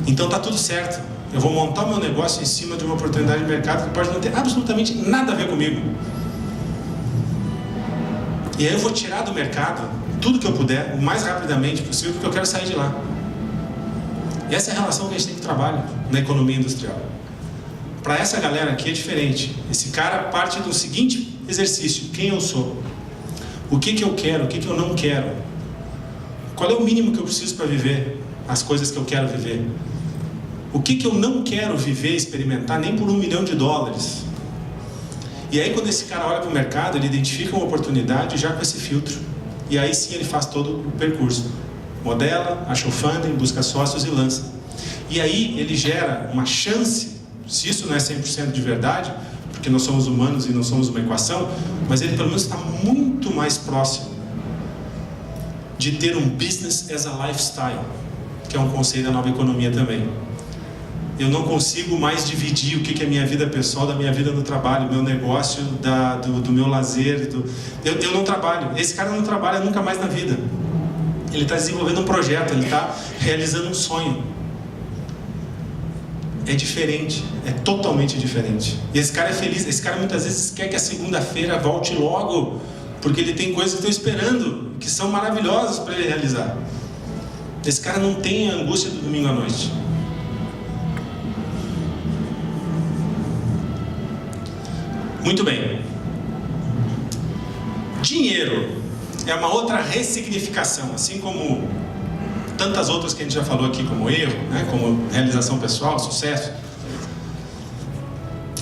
Então tá tudo certo. Eu vou montar o meu negócio em cima de uma oportunidade de mercado que pode não ter absolutamente nada a ver comigo. E aí eu vou tirar do mercado tudo que eu puder, o mais rapidamente possível, porque eu quero sair de lá. E essa é a relação que a gente tem com o trabalho na economia industrial. Para essa galera aqui é diferente. Esse cara parte do seguinte exercício: quem eu sou? O que eu quero? O que eu não quero? Qual é o mínimo que eu preciso para viver as coisas que eu quero viver? O que eu não quero viver, experimentar, nem por $1 milhão. E aí quando esse cara olha para o mercado, ele identifica uma oportunidade já com esse filtro. E aí sim ele faz todo o percurso. Modela, acha o funding, busca sócios e lança. E aí ele gera uma chance, se isso não é 100% de verdade, porque nós somos humanos e não somos uma equação, mas ele pelo menos está muito mais próximo de ter um business as a lifestyle, que é um conceito da nova economia também. Eu não consigo mais dividir o que é minha vida pessoal da minha vida no trabalho, meu negócio, do meu lazer. Eu não trabalho. Esse cara não trabalha nunca mais na vida. Ele está desenvolvendo um projeto, ele está realizando um sonho. É diferente, é totalmente diferente. E esse cara é feliz, esse cara muitas vezes quer que a segunda-feira volte logo, porque ele tem coisas que estão esperando, que são maravilhosas para ele realizar. Esse cara não tem a angústia do domingo à noite. Muito bem. Dinheiro é uma outra ressignificação, assim como tantas outras que a gente já falou aqui, como erro, né? Como realização pessoal, sucesso.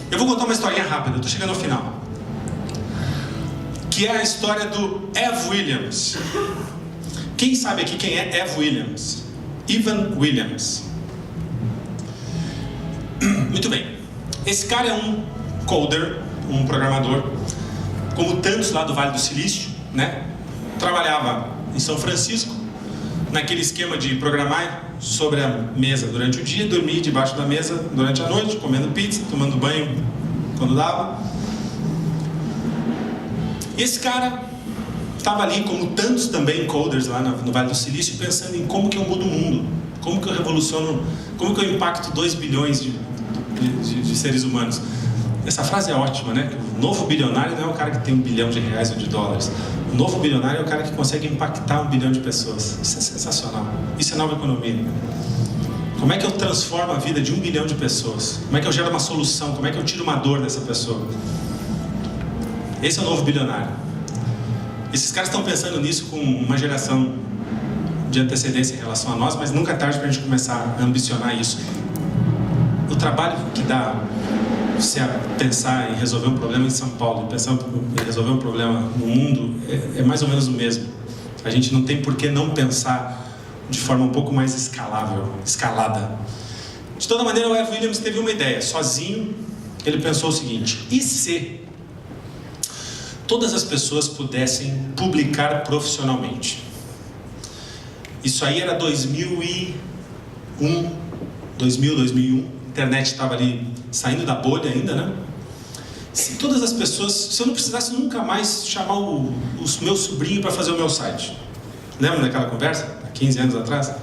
Eu vou contar uma historinha rápida, estou chegando ao final. Que é a história do Ev Williams. Quem sabe aqui quem é Ev Williams? Evan Williams. Muito bem. Esse cara é um coder, um programador, como tantos lá do Vale do Silício, né? Trabalhava em São Francisco, naquele esquema de programar sobre a mesa durante o dia, dormir debaixo da mesa durante a noite, comendo pizza, tomando banho quando dava. E esse cara estava ali, como tantos também coders lá no Vale do Silício, pensando em como que eu mudo o mundo, como que eu revoluciono, como que eu impacto 2 bilhões de seres humanos. Essa frase é ótima, né? O novo bilionário não é o cara que tem $1 bilhão ou de dólares. O novo bilionário é o cara que consegue impactar 1 bilhão de pessoas. Isso é sensacional. Isso é nova economia. Como é que eu transformo a vida de 1 bilhão de pessoas? Como é que eu gero uma solução? Como é que eu tiro uma dor dessa pessoa? Esse é o novo bilionário. Esses caras estão pensando nisso com uma geração de antecedência em relação a nós, mas nunca é tarde para a gente começar a ambicionar isso. O trabalho que dá você pensar em resolver um problema em São Paulo, pensar em resolver um problema no mundo, é mais ou menos o mesmo. A gente não tem por que não pensar de forma um pouco mais escalada. De toda maneira, o Ev Williams teve uma ideia. Sozinho, ele pensou o seguinte: e se todas as pessoas pudessem publicar profissionalmente? Isso aí era 2001. A internet estava ali saindo da bolha ainda, né? Se todas as pessoas, se eu não precisasse nunca mais chamar o meu sobrinho para fazer o meu site. Lembra daquela conversa? Há 15 anos atrás?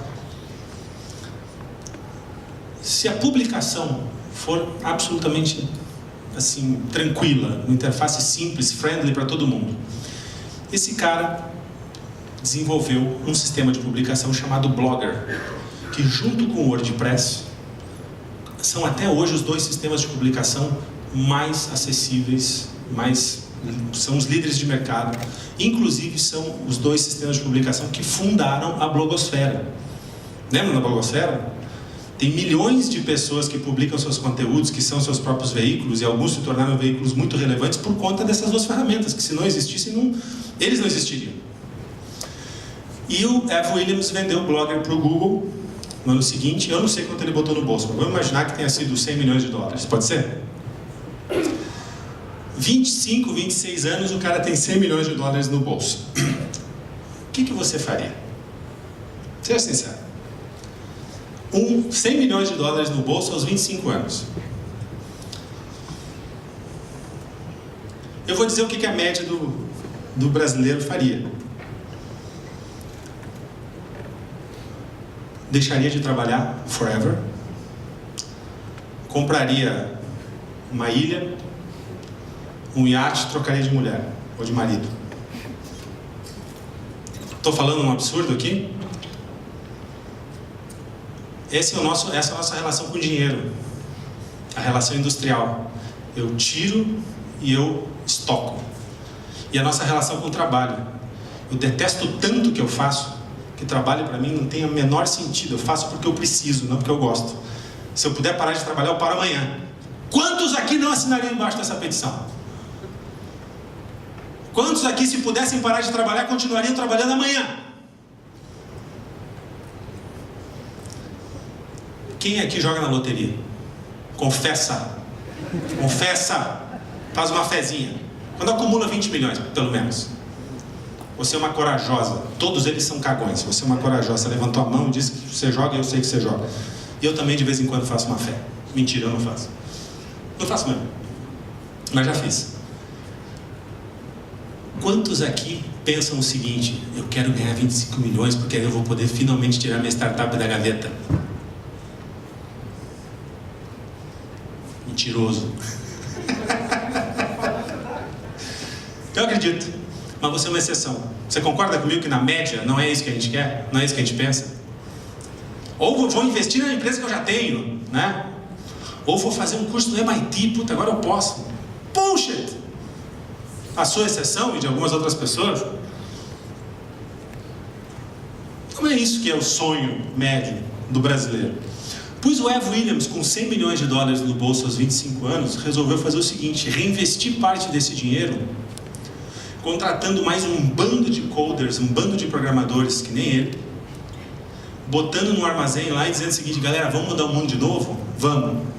Se a publicação for absolutamente assim, tranquila, uma interface simples, friendly para todo mundo. Esse cara desenvolveu um sistema de publicação chamado Blogger, que junto com o WordPress são até hoje os 2 sistemas de publicação mais acessíveis, são os líderes de mercado. Inclusive são os 2 sistemas de publicação que fundaram a blogosfera. Lembra da blogosfera? Tem milhões de pessoas que publicam seus conteúdos, que são seus próprios veículos, e alguns se tornaram veículos muito relevantes por conta dessas 2 ferramentas, que se não existissem, eles não existiriam. E o Ev Williams vendeu o Blogger para o Google no ano seguinte. Eu não sei quanto ele botou no bolso, mas vamos imaginar que tenha sido $100 milhões. Pode ser? 25, 26 anos, o cara tem $100 milhões no bolso. O que você faria? Seja sincero. 100 milhões de dólares no bolso aos 25 anos. Eu vou dizer o que a média do brasileiro faria. Deixaria de trabalhar forever. Compraria uma ilha, um iate, trocaria de mulher ou de marido. Estou falando um absurdo aqui? Essa é a nossa relação com o dinheiro, a relação industrial. Eu tiro e eu estoco. E a nossa relação com o trabalho. Eu detesto tanto o que eu faço, que trabalho para mim não tem o menor sentido. Eu faço porque eu preciso, não porque eu gosto. Se eu puder parar de trabalhar, eu paro amanhã. Quantos aqui não assinariam embaixo dessa petição? Quantos aqui, se pudessem parar de trabalhar, continuariam trabalhando amanhã? Quem aqui joga na loteria? Confessa. Confessa. Faz uma fezinha. Quando acumula 20 milhões, pelo menos. Você é uma corajosa. Todos eles são cagões. Você é uma corajosa. Você levantou a mão e disse que você joga e eu sei que você joga. E eu também de vez em quando faço uma fé. Mentira, eu não faço. Não faço mesmo. Mas já fiz. Quantos aqui pensam o seguinte: eu quero ganhar 25 milhões porque aí eu vou poder finalmente tirar minha startup da gaveta? Mentiroso. Eu acredito, mas você é uma exceção. Você concorda comigo que na média não é isso que a gente quer? Não é isso que a gente pensa? Ou vou investir na empresa que eu já tenho, né? Ou vou fazer um curso no MIT, puta, agora eu posso. Bullshit! A sua exceção e de algumas outras pessoas. Não é isso que é o sonho médio do brasileiro. Pois o Ev Williams, com 100 milhões de dólares no bolso aos 25 anos, resolveu fazer o seguinte: reinvestir parte desse dinheiro, contratando mais um bando de coders, um bando de programadores que nem ele, botando no armazém lá e dizendo o seguinte: galera, vamos mudar o mundo de novo? Vamos.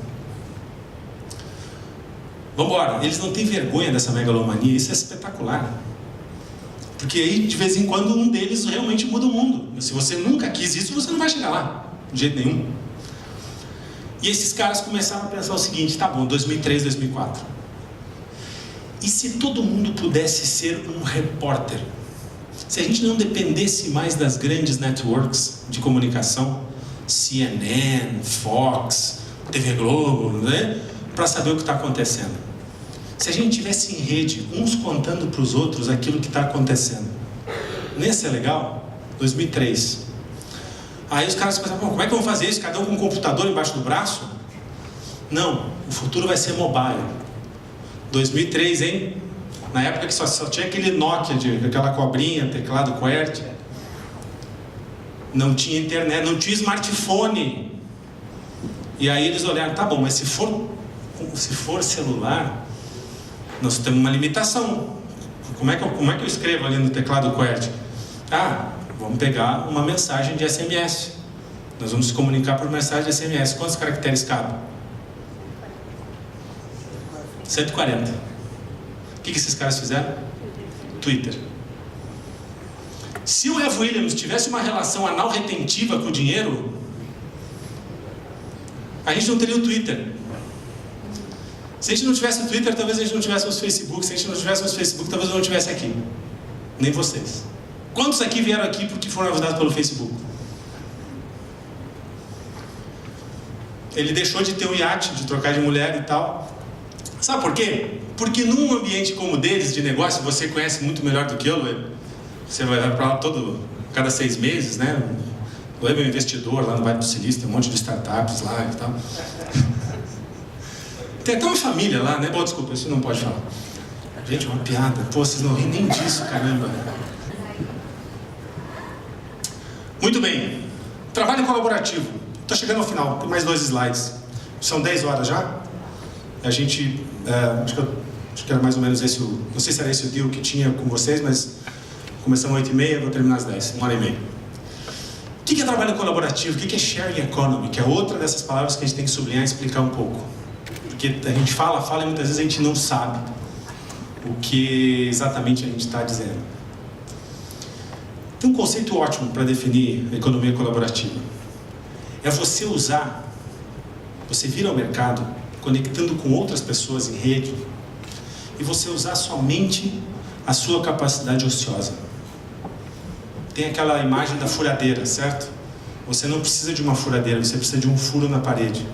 Vamos embora. Eles não têm vergonha dessa megalomania, isso é espetacular. Porque aí, de vez em quando, um deles realmente muda o mundo. Mas se você nunca quis isso, você não vai chegar lá, de jeito nenhum. E esses caras começaram a pensar o seguinte: tá bom, 2003, 2004. E se todo mundo pudesse ser um repórter? Se a gente não dependesse mais das grandes networks de comunicação, CNN, Fox, TV Globo, né? Para saber o que está acontecendo. Se a gente tivesse em rede, uns contando para os outros aquilo que está acontecendo. Não ia ser legal? 2003. Aí os caras pensavam: como é que vão fazer isso? Cada um com um computador embaixo do braço? Não, o futuro vai ser mobile. 2003, hein? Na época que só tinha aquele Nokia, aquela cobrinha, teclado QWERTY. Não tinha internet, não tinha smartphone. E aí eles olharam: tá bom, mas se for celular, nós temos uma limitação. Como é que eu escrevo ali no teclado QWERTY? Ah, vamos pegar uma mensagem de SMS. Nós vamos se comunicar por mensagem de SMS. Quantos caracteres cabem? 140. O que esses caras fizeram? Twitter. Se o Ev Williams tivesse uma relação anal retentiva com o dinheiro, a gente não teria o Twitter. Se a gente não tivesse o Twitter, talvez a gente não tivesse os Facebook. Se a gente não tivesse os Facebook, talvez eu não estivesse aqui. Nem vocês. Quantos aqui vieram aqui porque foram avisados pelo Facebook? Ele deixou de ter um iate, de trocar de mulher e tal. Sabe por quê? Porque num ambiente como o deles, de negócio, você conhece muito melhor do que eu. Você vai para lá cada 6 meses, né? O meu investidor lá no Vale do Silício, tem um monte de startups lá e tal. Tem até uma família lá, né? Bom, desculpa, isso não pode falar. Gente, uma piada. Pô, vocês não riem nem disso, caramba. Muito bem. Trabalho colaborativo. Estou chegando ao final, tem mais 2 slides. São 10 horas já. A gente, acho que era mais ou menos esse o... Não sei se era esse o deal que tinha com vocês, mas começamos às 8h30, vou terminar às 10, 1h30. O que é trabalho colaborativo? O que é sharing economy? Que é outra dessas palavras que a gente tem que sublinhar e explicar um pouco. Porque a gente fala e muitas vezes a gente não sabe o que exatamente a gente está dizendo. Tem um conceito ótimo para definir a economia colaborativa. É você vir ao mercado conectando com outras pessoas em rede e você usar somente a sua capacidade ociosa. Tem aquela imagem da furadeira, certo? Você não precisa de uma furadeira, você precisa de um furo na parede.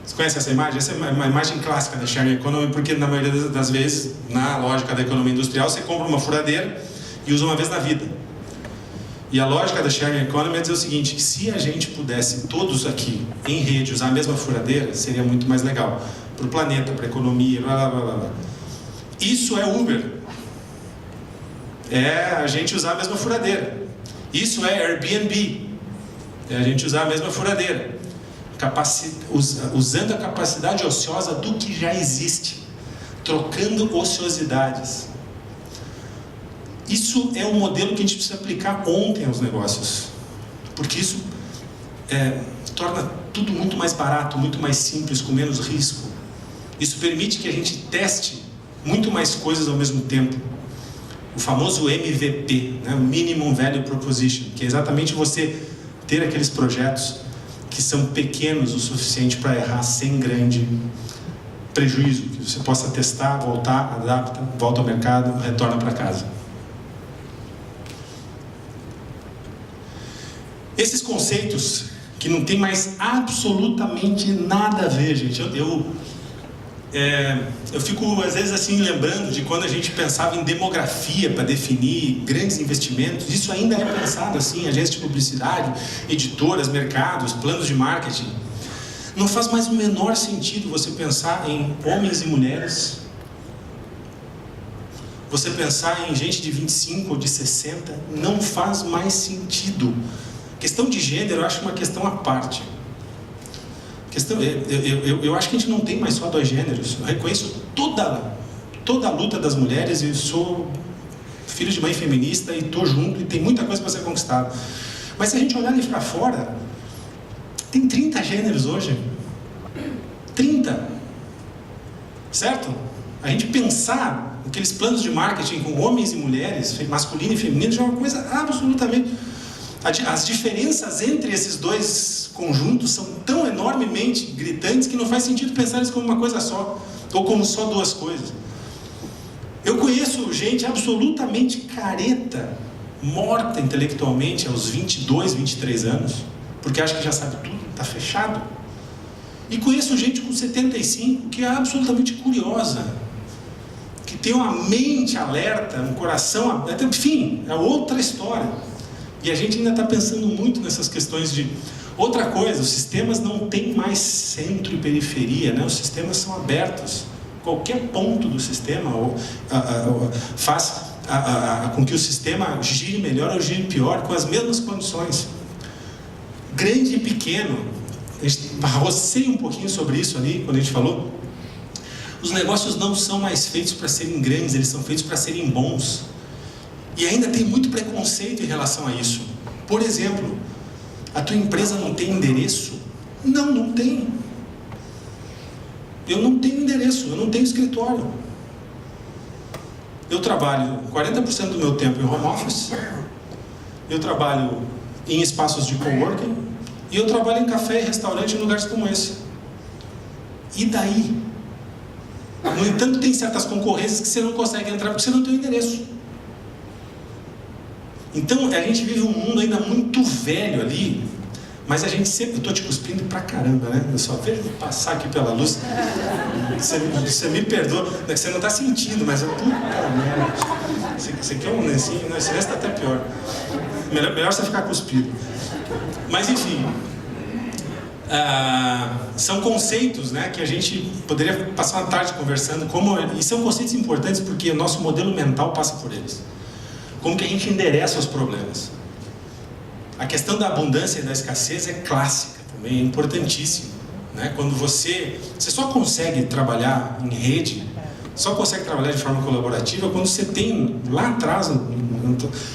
Você conhece essa imagem? Essa é uma imagem clássica da sharing economy, porque na maioria das vezes, na lógica da economia industrial, você compra uma furadeira e usa uma vez na vida. E a lógica da sharing economy é dizer o seguinte: que se a gente pudesse todos aqui em rede usar a mesma furadeira, seria muito mais legal para o planeta, para a economia, blá blá blá blá. Isso é Uber. É a gente usar a mesma furadeira. Isso é Airbnb. É a gente usar a mesma furadeira. usando a capacidade ociosa do que já existe, trocando ociosidades. Isso é um modelo que a gente precisa aplicar ontem aos negócios, porque isso torna tudo muito mais barato, muito mais simples, com menos risco. Isso permite que a gente teste muito mais coisas ao mesmo tempo. O famoso MVP, né? O Minimum Value Proposition, que é exatamente você ter aqueles projetos que são pequenos o suficiente para errar sem grande prejuízo, que você possa testar, voltar, adapta, volta ao mercado, retorna para casa. Esses conceitos que não tem mais absolutamente nada a ver, gente. Eu fico às vezes assim lembrando de quando a gente pensava em demografia para definir grandes investimentos. Isso ainda é pensado assim, agências de publicidade, editoras, mercados, planos de marketing. Não faz mais o menor sentido você pensar em homens e mulheres, você pensar em gente de 25 ou de 60, não faz mais sentido. Questão de gênero eu acho uma questão à parte. Eu acho que a gente não tem mais só dois gêneros. Eu reconheço toda a luta das mulheres e sou filho de mãe feminista e estou junto e tem muita coisa para ser conquistada. Mas se a gente olhar ali para fora, tem 30 gêneros hoje. 30. Certo? A gente pensar naqueles planos de marketing com homens e mulheres, masculino e feminino, já é uma coisa absolutamente... As diferenças entre esses dois conjuntos são tão enormemente gritantes que não faz sentido pensar eles como uma coisa só, ou como só duas coisas. Eu conheço gente absolutamente careta, morta intelectualmente aos 22, 23 anos, porque acha que já sabe tudo, está fechado. E conheço gente com 75 que é absolutamente curiosa, que tem uma mente alerta, um coração aberto, enfim, é outra história. E a gente ainda está pensando muito nessas questões de... Outra coisa, os sistemas não têm mais centro e periferia, né? Os sistemas são abertos. Qualquer ponto do sistema faz com que o sistema gire melhor ou gire pior, com as mesmas condições. Grande e pequeno. A gente rocei um pouquinho sobre isso ali, quando a gente falou. Os negócios não são mais feitos para serem grandes, eles são feitos para serem bons. E ainda tem muito preconceito em relação a isso. Por exemplo, a tua empresa não tem endereço? Não, não tem. Eu não tenho endereço, eu não tenho escritório. Eu trabalho 40% do meu tempo em home office, eu trabalho em espaços de coworking, e eu trabalho em café e restaurante em lugares como esse. E daí? No entanto, tem certas concorrências que você não consegue entrar porque você não tem endereço. Então, a gente vive um mundo ainda muito velho ali, mas a gente sempre... Eu estou te cuspindo pra caramba, né? Eu só vejo passar aqui pela luz. Você me perdoa, você não está sentindo, mas eu... Puta merda. Isso aqui é um lencinho, não, esse lenço está até pior. Melhor você ficar cuspido. Mas, enfim... são conceitos, né, que a gente poderia passar uma tarde conversando, e são conceitos importantes porque o nosso modelo mental passa por eles. Como que a gente endereça os problemas. A questão da abundância e da escassez é clássica também, é importantíssima, né? Quando você só consegue trabalhar em rede, só consegue trabalhar de forma colaborativa quando você tem lá atrás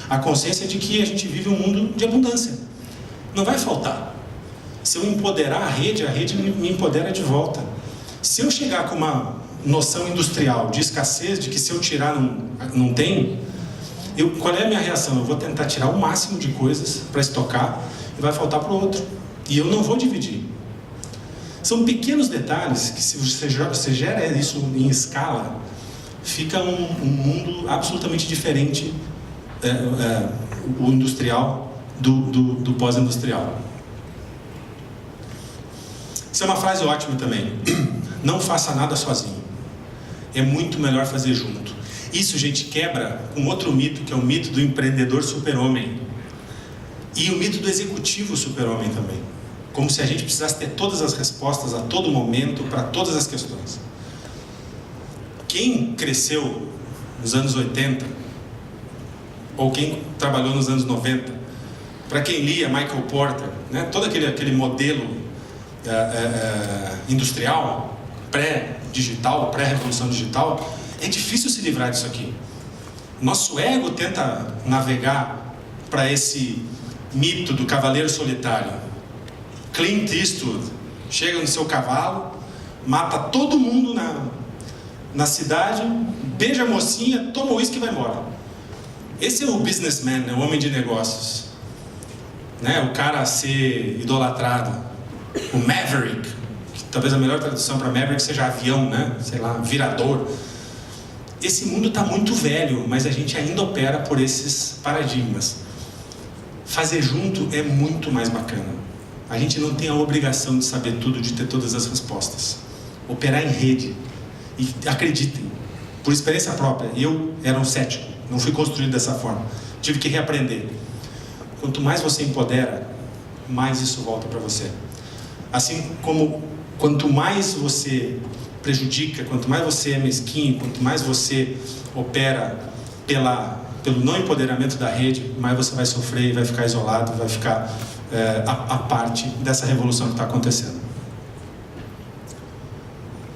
a consciência de que a gente vive um mundo de abundância. Não vai faltar. Se eu empoderar a rede me empodera de volta. Se eu chegar com uma noção industrial de escassez, de que se eu tirar não tem... qual é a minha reação? Eu vou tentar tirar o máximo de coisas para estocar e vai faltar para o outro. E eu não vou dividir. São pequenos detalhes que, se você gera isso em escala, fica um mundo absolutamente diferente, o industrial do pós-industrial. Isso é uma frase ótima também. Não faça nada sozinho. É muito melhor fazer junto. Isso, gente, quebra um outro mito, que é o mito do empreendedor super-homem. E o mito do executivo super-homem também. Como se a gente precisasse ter todas as respostas a todo momento, para todas as questões. Quem cresceu nos anos 80, ou quem trabalhou nos anos 90, para quem lia Michael Porter, né, todo aquele modelo industrial, pré-digital, pré-revolução digital, é difícil se livrar disso aqui. Nosso ego tenta navegar para esse mito do cavaleiro solitário. Clint Eastwood chega no seu cavalo, mata todo mundo na cidade, beija a mocinha, toma o uísque e vai embora. Esse é o businessman, né? O homem de negócios, né? O cara a ser idolatrado, o Maverick, que talvez a melhor tradução para Maverick seja avião, né? Sei lá, virador. Esse mundo está muito velho, mas a gente ainda opera por esses paradigmas. Fazer junto é muito mais bacana. A gente não tem a obrigação de saber tudo, de ter todas as respostas. Operar em rede. E acreditem, por experiência própria, eu era um cético, não fui construído dessa forma. Tive que reaprender. Quanto mais você empodera, mais isso volta para você. Assim como quanto mais você prejudica, quanto mais você é mesquinho, quanto mais você opera pelo não empoderamento da rede, mais você vai sofrer e vai ficar isolado, vai ficar à parte dessa revolução que está acontecendo.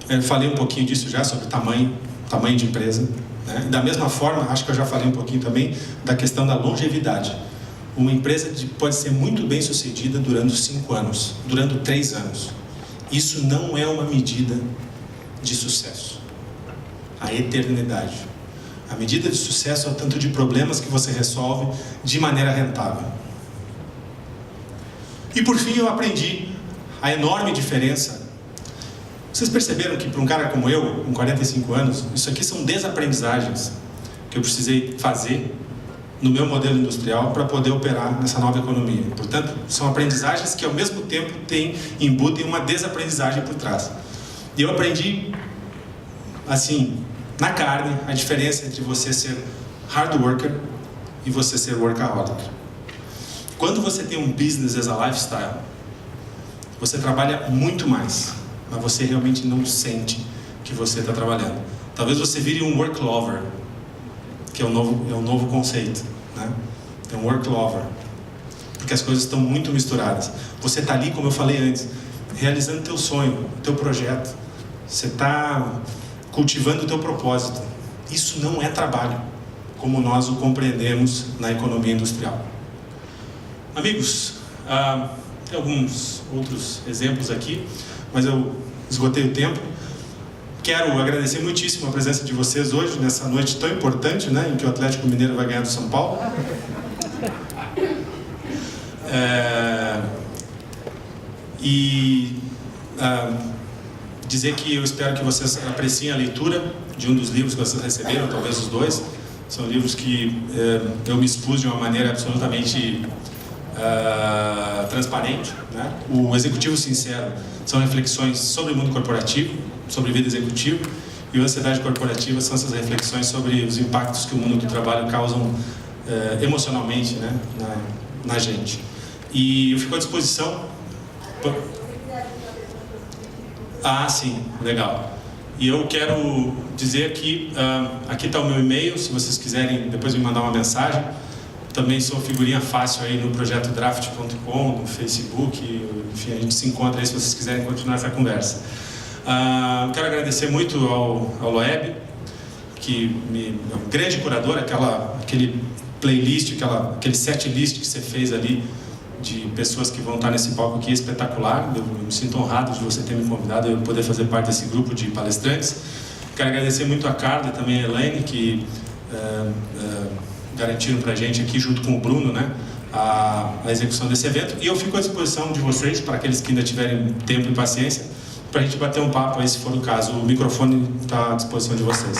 Eu falei um pouquinho disso já, sobre tamanho de empresa, né? Da mesma forma, acho que eu já falei um pouquinho também da questão da longevidade. Uma empresa pode ser muito bem sucedida durante 5 anos, durante 3 anos. Isso não é uma medida de sucesso. A eternidade. A medida de sucesso é o tanto de problemas que você resolve de maneira rentável. E por fim eu aprendi a enorme diferença. Vocês perceberam que para um cara como eu, com 45 anos, isso aqui são desaprendizagens que eu precisei fazer no meu modelo industrial para poder operar nessa nova economia. Portanto, são aprendizagens que ao mesmo tempo embutem uma desaprendizagem por trás. E eu aprendi, assim, na carne, a diferença entre você ser hard worker e você ser workaholic. Quando você tem um business as a lifestyle, você trabalha muito mais, mas você realmente não sente que você está trabalhando. Talvez você vire um work lover, que é um novo conceito, né? É um work lover, porque as coisas estão muito misturadas. Você está ali, como eu falei antes, realizando teu sonho, teu projeto. Você está cultivando o teu propósito. Isso não é trabalho, como nós o compreendemos na economia industrial. Amigos, tem alguns outros exemplos aqui, mas eu esgotei o tempo. Quero agradecer muitíssimo a presença de vocês hoje, nessa noite tão importante, né, em que o Atlético Mineiro vai ganhar do São Paulo. Dizer que eu espero que vocês apreciem a leitura de um dos livros que vocês receberam, talvez os dois. São livros que eu me expus de uma maneira absolutamente transparente, né? O Executivo Sincero são reflexões sobre o mundo corporativo, sobre vida executiva, e o Ansiedade Corporativa são essas reflexões sobre os impactos que o mundo do trabalho causam emocionalmente, né, na gente. E eu fico à disposição. Sim, legal. E eu quero dizer que aqui está o meu e-mail, se vocês quiserem depois me mandar uma mensagem. Também sou figurinha fácil aí no projeto draft.com, no Facebook, enfim, a gente se encontra aí se vocês quiserem continuar essa conversa. Quero agradecer muito ao Loeb, que é um grande curador, aquele playlist, aquele set list que você fez ali de pessoas que vão estar nesse palco aqui é espetacular. Eu me sinto honrado de você ter me convidado e eu poder fazer parte desse grupo de palestrantes. Quero agradecer muito a Carla e também a Elaine, que garantiram para a gente aqui, junto com o Bruno, né, a execução desse evento. E eu fico à disposição de vocês, para aqueles que ainda tiverem tempo e paciência, para a gente bater um papo aí, se for o caso. O microfone está à disposição de vocês.